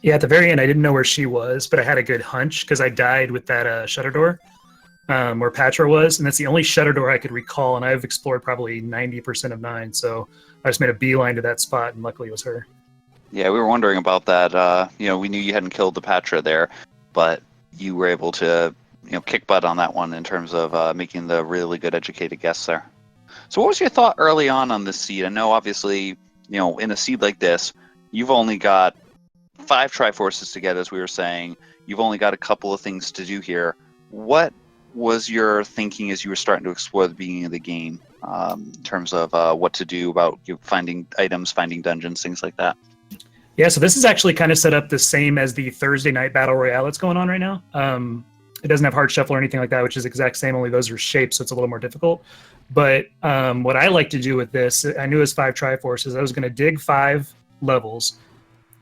C: Yeah, at the very end, I didn't know where she was, but I had a good hunch because I died with that shutter door where Patra was, and that's the only shutter door I could recall, and I've explored probably 90% of 9, so I just made a beeline to that spot, and luckily it was her.
A: Yeah, we were wondering about that. We knew you hadn't killed the Patra there, but you were able to, kick butt on that one in terms of making the really good educated guess there. So what was your thought early on this seed? I know, obviously, in a seed like this, you've only got 5 Triforces to get, as we were saying. You've only got a couple of things to do here. What was your thinking as you were starting to explore the beginning of the game, in terms of what to do about finding items, finding dungeons, things like that?
C: Yeah, so this is actually kind of set up the same as the Thursday night battle royale that's going on right now. It doesn't have hard shuffle or anything like that, which is exact same, only those are shapes, so it's a little more difficult. But what I like to do with this, I knew it was 5 Triforces. I was going to dig 5 levels.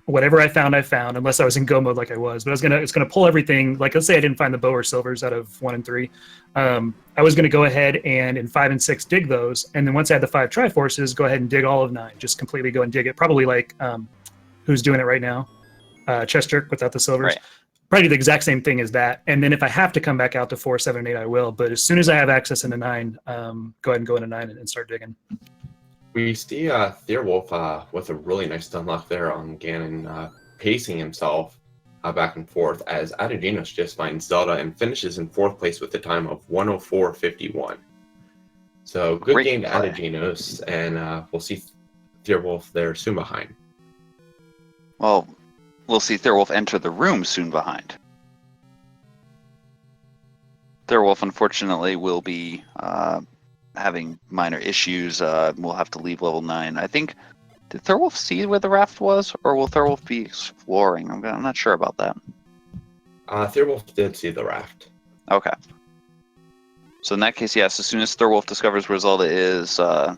C: Whatever I found, unless I was in go mode like I was. But it's gonna pull everything. Like, let's say I didn't find the bow or silvers out of 1 and 3. I was gonna go ahead and in 5 and 6 dig those, and then once I had the 5 Triforces, go ahead and dig all of 9. Just completely go and dig it. Probably like who's doing it right now, Chester without the silvers.
A: Right.
C: Probably the exact same thing as that. And then if I have to come back out to 4, 7, and 8, I will. But as soon as I have access into 9, go ahead and go into 9 and start digging.
B: We see Theorwolf with a really nice unlock there on Ganon, pacing himself back and forth as Adaginos just finds Zelda and finishes in 4th place with a time of 104.51. So good
A: Great
B: game to
A: play.
B: Adaginos, and we'll see Theorwolf there soon behind.
A: Well, we'll see Theorwolf enter the room soon behind. Theorwolf, unfortunately, will be having minor issues. We'll have to leave level 9. I think, did Theorwolf see where the raft was, or will Theorwolf be exploring? I'm not sure about that.
B: Theorwolf did see the raft.
A: Okay. So in that case, yes, as soon as Theorwolf discovers where Zelda is, we'll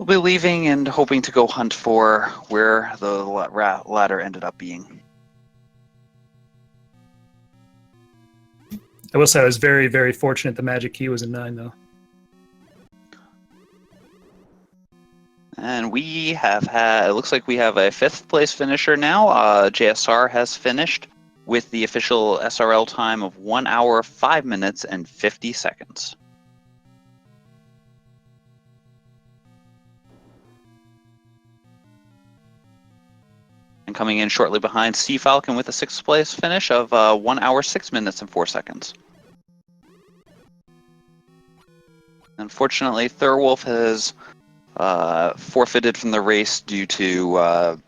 A: be leaving and hoping to go hunt for where the ladder ended up being.
C: I will say I was very, very fortunate the magic key was in 9, though.
A: And we have had, it looks like we have a 5th place finisher now. JSR has finished with the official SRL time of 1 hour, 5 minutes, and 50 seconds. And coming in shortly behind, Sea Falcon with a 6th place finish of 1 hour, 6 minutes, and 4 seconds. Unfortunately, Theorwolf has forfeited from the race due to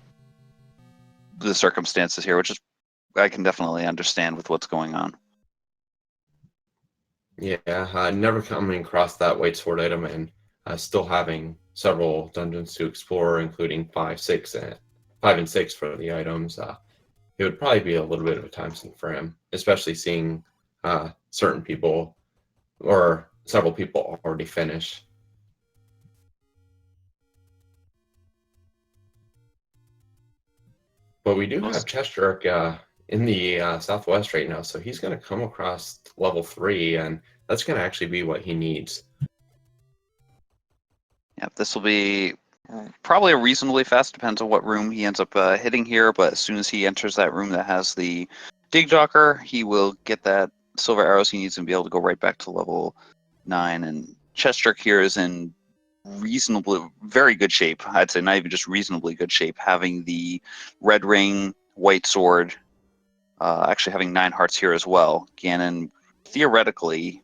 A: the circumstances here, which is I can definitely understand with what's going on.
B: Yeah, never coming across that white sword item and still having several dungeons to explore, including 5, 6, and 5 and 6 for the items. It would probably be a little bit of a time sink for him, especially seeing certain people or several people already finish. But we do have Chester in the southwest right now, so he's going to come across level 3, and that's going to actually be what he needs.
A: Yep, this will be probably a reasonably fast, depends on what room he ends up hitting here, but as soon as he enters that room that has the dig docker, he will get that silver arrows he needs and be able to go right back to level 9. And Chester here is in reasonably, very good shape. I'd say not even just reasonably good shape, having the red ring, white sword, actually having 9 hearts here as well. Ganon theoretically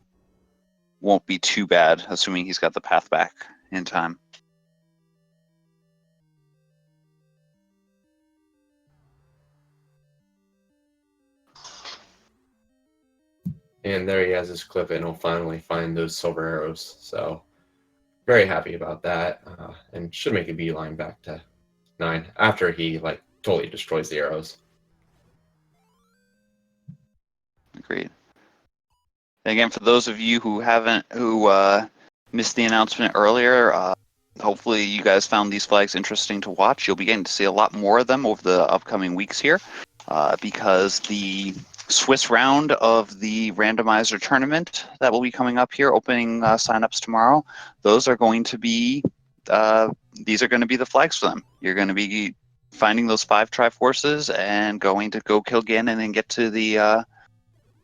A: won't be too bad, assuming he's got the path back in time.
B: And there he has his clip, and he'll finally find those silver arrows. So very happy about that, and should make a beeline back to 9 after he totally destroys the arrows.
A: Agreed. And again, for those of you who missed the announcement earlier, hopefully you guys found these flags interesting to watch. You'll be getting to see a lot more of them over the upcoming weeks here, because the Swiss round of the Randomizer tournament that will be coming up here, opening signups tomorrow, those are going to be, these are going to be the flags for them. You're going to be finding those 5 Triforces and going to go kill Ganon and get to the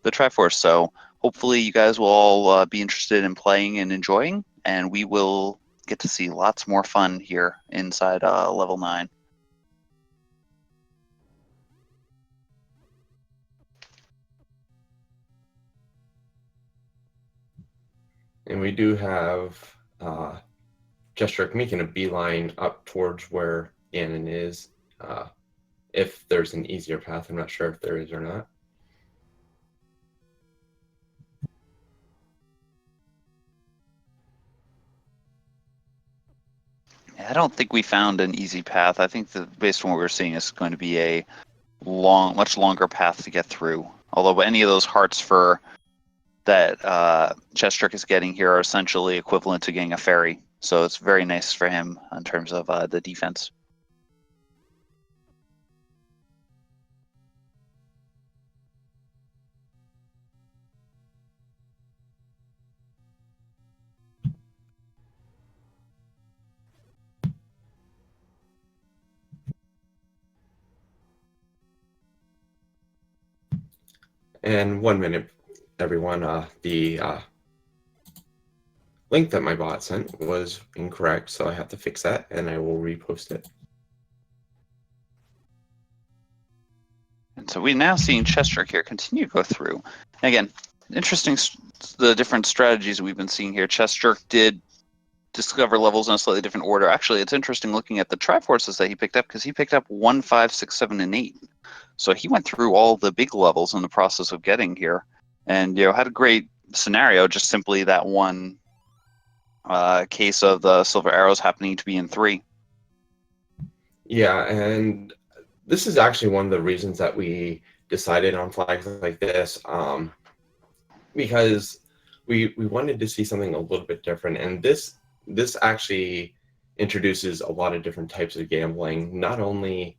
A: Triforce. So hopefully you guys will all be interested in playing and enjoying, and we will get to see lots more fun here inside level 9.
B: And we do have Chester making a beeline up towards where Ganon is. If there's an easier path, I'm not sure if there is or not.
A: I don't think we found an easy path. I think that based on what we're seeing, is going to be a much longer path to get through. Although any of those hearts for that Chestrick is getting here are essentially equivalent to getting a fairy. So it's very nice for him in terms of the defense.
B: And 1 minute, everyone. The link that my bot sent was incorrect, so I have to fix that, and I will repost it.
A: And so we're now seeing Chestrick here continue to go through. And again, interesting the different strategies we've been seeing here. Chestrick did discover levels in a slightly different order. Actually, it's interesting looking at the Triforces that he picked up, because he picked up 1, 5, 6, 7, and 8. So he went through all the big levels in the process of getting here, and had a great scenario. Just simply that one case of the silver arrows happening to be in 3.
B: Yeah, and this is actually one of the reasons that we decided on flags like this, because we wanted to see something a little bit different, and this actually introduces a lot of different types of gambling. Not only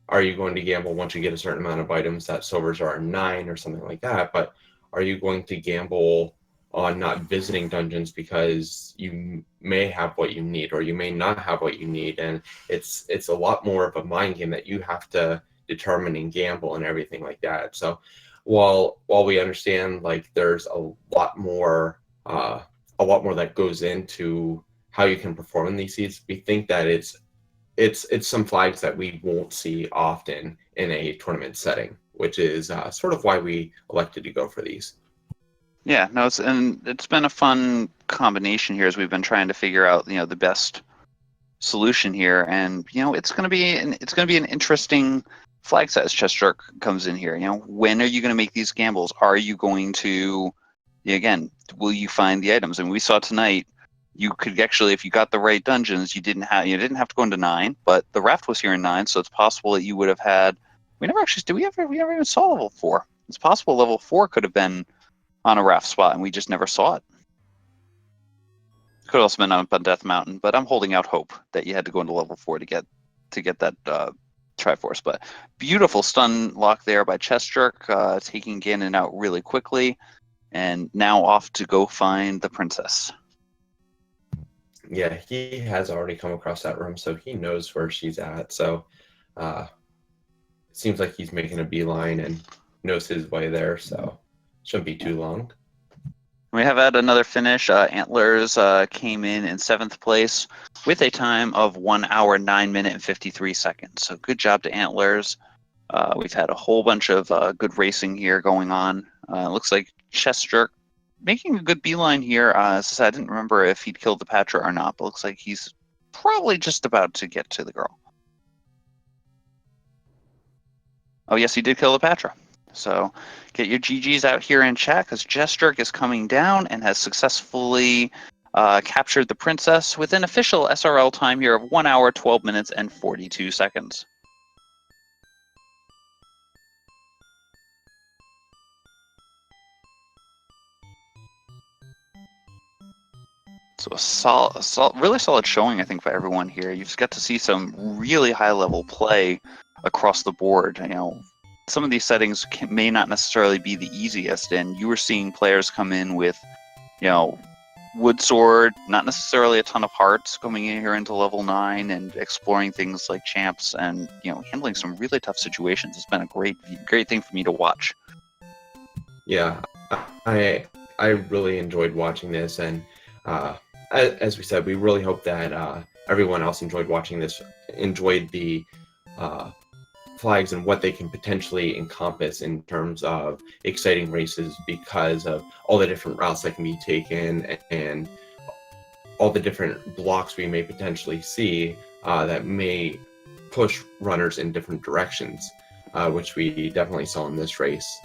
B: are you going to gamble once you get a certain amount of items that silvers are 9 or something like that, but are you going to gamble on not visiting dungeons because you may have what you need, or you may not have what you need, and it's a lot more of a mind game that you have to determine and gamble and everything like that. So while we understand like there's a lot more that goes into how you can perform in these seeds, we think that it's some flags that we won't see often in a tournament setting, which is sort of why we elected to go for these.
A: Yeah, no, it's been a fun combination here as we've been trying to figure out the best solution here, and it's going to be an interesting flag set as Chestrick comes in here. When are you going to make these gambles? Are you going to again? Will you find the items? And we saw tonight, you could actually, if you got the right dungeons, you didn't have to go into 9, but the raft was here in 9, so it's possible that you would have had. We never even saw level 4. It's possible level 4 could have been on a raft spot, and we just never saw it. Could also been up on Death Mountain, but I'm holding out hope that you had to go into level 4 to get that Triforce. But beautiful stun lock there by Chestrick, taking Ganon out really quickly, and now off to go find the princess.
B: Yeah, he has already come across that room, so he knows where she's at. So it seems like he's making a beeline and knows his way there, so shouldn't be too long.
A: We have had another finish. Antlers came in 7th place with a time of 1 hour, 9 minutes, and 53 seconds. So good job to Antlers. We've had a whole bunch of good racing here going on. Looks like Chestrick making a good beeline here. As I said, I didn't remember if he'd killed the Patra or not, but looks like he's probably just about to get to the girl. Oh, yes, he did kill the Patra. So get your GGs out here in chat, because Chestrick is coming down and has successfully captured the princess with an official SRL time here of 1 hour, 12 minutes, and 42 seconds. So really solid showing, I think, for everyone here. You've got to see some really high-level play across the board. Some of these settings may not necessarily be the easiest, and you were seeing players come in with, wood sword, not necessarily a ton of hearts, coming in here into level 9 and exploring things like champs, and handling some really tough situations. It's been a great thing for me to watch.
B: Yeah, I really enjoyed watching this, and as we said, we really hope that everyone else enjoyed watching this, enjoyed the flags and what they can potentially encompass in terms of exciting races, because of all the different routes that can be taken and all the different blocks we may potentially see that may push runners in different directions, which we definitely saw in this race.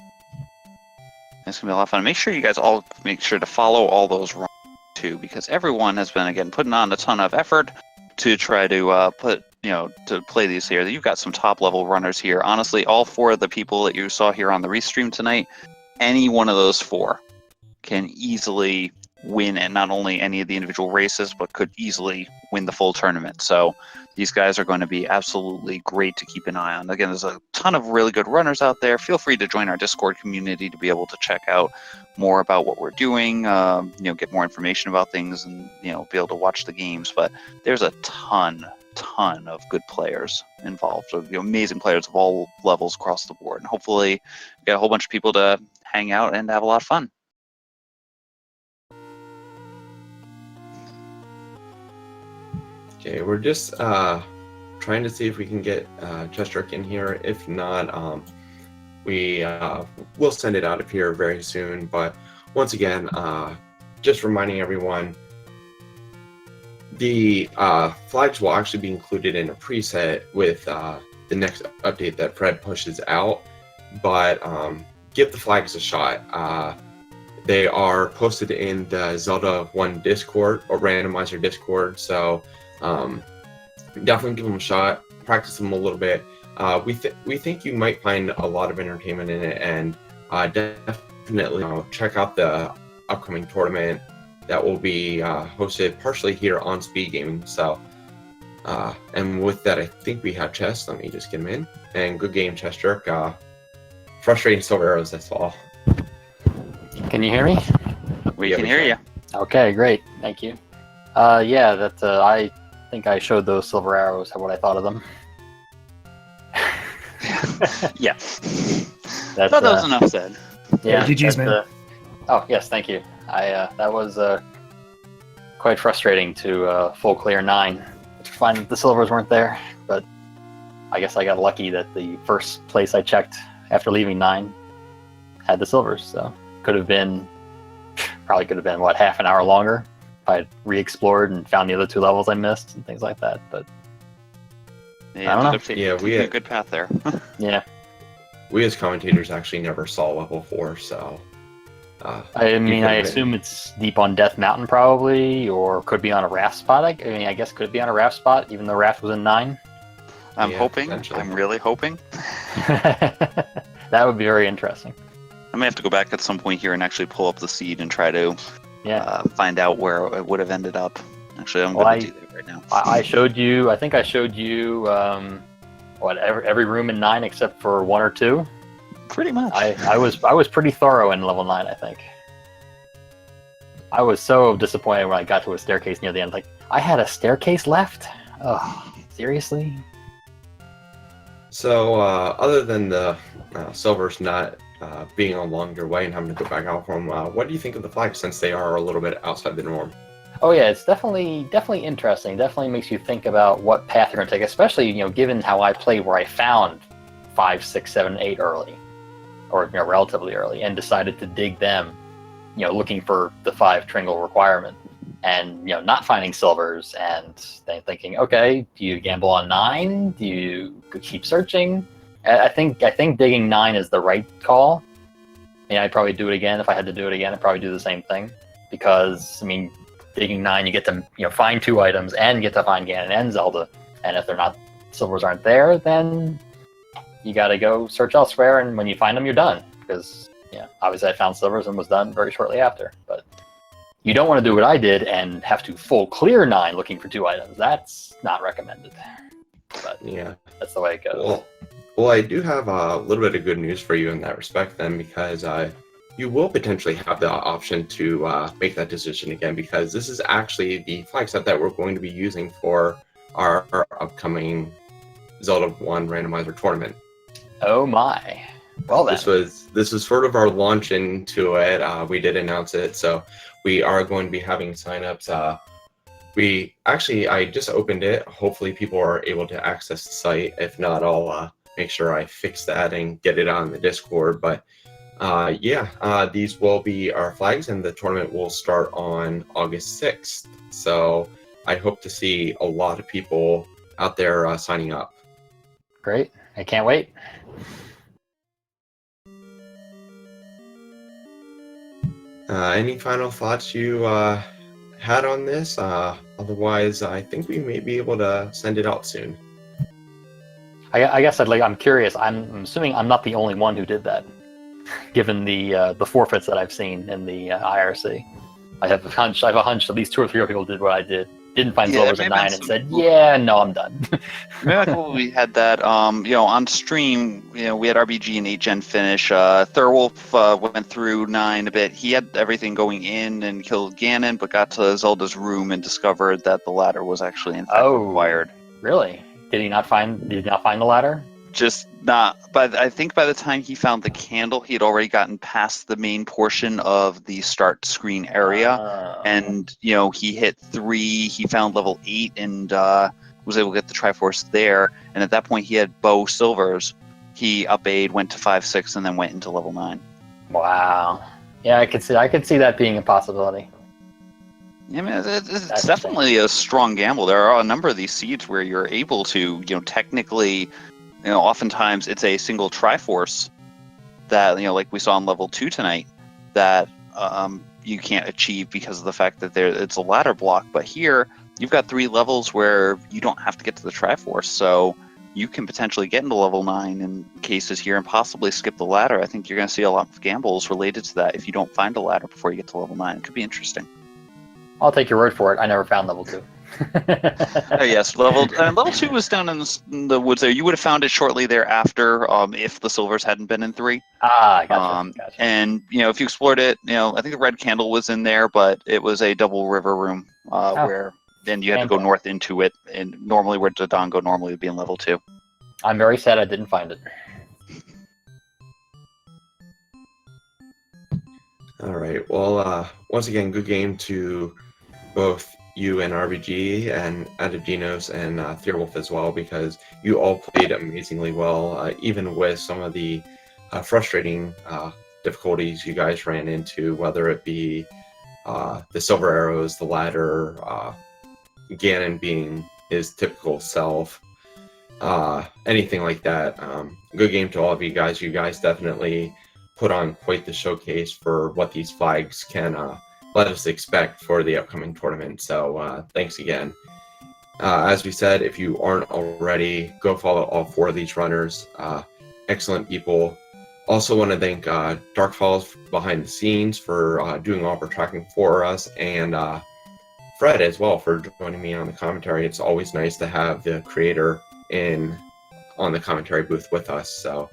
A: It's going to be a lot of fun. Make sure you guys all make sure to follow all those runs too, because everyone has been, again, putting on a ton of effort to try to to play these here. You've got some top level runners here. Honestly, all 4 of the people that you saw here on the restream tonight, any one of those 4 can easily win, and not only any of the individual races, but could easily win the full tournament. So these guys are going to be absolutely great to keep an eye on. Again, there's a ton of really good runners out there. Feel free to join our Discord community to be able to check out more about what we're doing, get more information about things, and be able to watch the games. But there's a ton of good players involved, amazing players of all levels across the board, and hopefully we get a whole bunch of people to hang out and have a lot of fun.
B: Okay, we're just trying to see if we can get Chester in here. If not, we will send it out of here very soon. But once again, just reminding everyone, the flags will actually be included in a preset with the next update that Fred pushes out. But give the flags a shot. They are posted in the Zelda 1 Discord or Randomizer Discord, so definitely give them a shot, practice them a little bit. We think you might find a lot of entertainment in it, and definitely check out the upcoming tournament that will be hosted partially here on Speed Gaming. So, and with that, I think we have Chess. Let me just get him in. And good game, Chess Jerk. Frustrating silver arrows, that's all.
D: Can you hear me?
A: We can hear you.
D: Okay, great. Thank you. I think I showed those silver arrows what I thought of them.
A: Yeah. That was enough said.
D: Yeah.
C: GG's, man.
D: Oh, yes, thank you. That was quite frustrating to full clear 9. Find the silvers weren't there, but I guess I got lucky that the first place I checked after leaving 9 had the silvers, so probably could have been what, half an hour longer if I had re-explored and found the other 2 levels I missed and things like that. But
A: yeah,
D: I don't know.
B: Yeah, we
A: had
B: had
A: a good path there.
D: Yeah,
B: we as commentators actually never saw level 4, so.
D: I assume it's deep on Death Mountain probably, or could be on a raft spot. I guess could be on a raft spot, even though raft was in 9.
A: I'm
B: Yeah,
A: hoping.
B: potentially.
A: I'm really hoping.
D: That would be very interesting.
A: I may have to go back at some point here and actually pull up the seed and try to find out where it would have ended up. Actually, I'm going to do that right now.
D: I showed you. I think I showed you every room in 9 except for 1 or 2.
A: Pretty much.
D: I was pretty thorough in level 9. I think. I was so disappointed when I got to a staircase near the end. Like, I had a staircase left. Oh, seriously?
B: So, other than the silvers not being along your way and having to go back out from, what do you think of the flags, since they are a little bit outside the norm?
D: Oh yeah, it's definitely interesting. Definitely makes you think about what path you're going to take, especially given how I played, where I found 5, 6, 7, 8 early, or relatively early, and decided to dig them, looking for the 5 Tringle requirement, and not finding silvers, and then thinking, okay, do you gamble on 9? Do you keep searching? I think digging 9 is the right call. I'd probably do it again if I had to do it again. I'd probably do the same thing, because digging 9, you get to find 2 items and get to find Ganon and Zelda, and if silvers aren't there, then you got to go search elsewhere, and when you find them, you're done, because obviously I found silvers and was done very shortly after. But you don't want to do what I did and have to full clear 9 looking for 2 items. That's not recommended. But
B: Yeah.
D: that's the way it goes.
B: Well, I do have a little bit of good news for you in that respect, then, because you will potentially have the option to make that decision again, because this is actually the flag set that we're going to be using for our upcoming Zelda 1 randomizer tournament.
D: Oh my. Well then.
B: This was sort of our launch into it. We did announce it, so we are going to be having signups. I just opened it. Hopefully people are able to access the site. If not, I'll make sure I fix that and get it on the Discord. But These will be our flags, and the tournament will start on August 6th. So I hope to see a lot of people out there signing up.
D: Great. I can't wait.
B: Any final thoughts you had on this? Otherwise, I think we may be able to send it out soon.
D: I guess I'm curious. I'm assuming I'm not the only one who did that, given the forfeits that I've seen in the IRC. I have a hunch at least 2 or 3 other people did what I did. Didn't find silvers at 9 and said, "Yeah, no, I'm done."
A: Maybe we had that. On stream, we had RBG and 8gen finish. Thurwolf went through 9 a bit. He had everything going in and killed Ganon, but got to Zelda's room and discovered that the ladder was actually in fact required.
D: Really? Did he not find the ladder?
A: Just not. But I think by the time he found the candle, he had already gotten past the main portion of the start screen area, and he hit 3. He found level 8 and was able to get the Triforce there. And at that point, he had bow silvers. He up-A'd, went to 5, 6, and then went into level 9.
D: Wow. Yeah, I could see that being a possibility.
A: I mean, it's definitely a strong gamble. There are a number of these seeds where you're able to, technically, oftentimes it's a single Triforce that, like we saw on level 2 tonight, that you can't achieve because of the fact that it's a ladder block. But here, you've got 3 levels where you don't have to get to the Triforce, so you can potentially get into level 9 in cases here and possibly skip the ladder. I think you're going to see a lot of gambles related to that if you don't find a ladder before you get to level 9. It could be interesting.
D: I'll take your word for it. I never found level 2.
A: Oh, yes, level 2 was down in the woods there. You would have found it shortly thereafter if the silvers hadn't been in 3.
D: Gotcha.
A: And if you explored it, I think the red candle was in there, but it was a double river room where then you had to go north into it, and normally where Dodongo normally would be in level 2.
D: I'm very sad I didn't find it.
B: All right. Well, once again, good game to both you and RBG and Adadinos and Thierwolf as well, because you all played amazingly well, even with some of the frustrating difficulties you guys ran into, whether it be the silver arrows, the ladder, Ganon being his typical self, anything like that. Good game to all of you guys. You guys definitely put on quite the showcase for what these flags can let us expect for the upcoming tournament. So thanks again. As we said, if you aren't already, go follow all 4 of these runners. Excellent people. Also want to thank Dark Falls behind the scenes for doing all of our tracking for us, and Fred as well for joining me on the commentary. It's always nice to have the creator on the commentary booth with us. So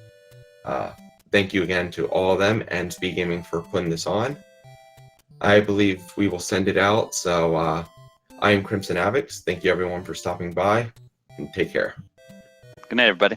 B: thank you again to all of them, and Speed Gaming for putting this on. I believe we will send it out. So I am Crimson Avix. Thank you everyone for stopping by, and take care.
A: Good night, everybody.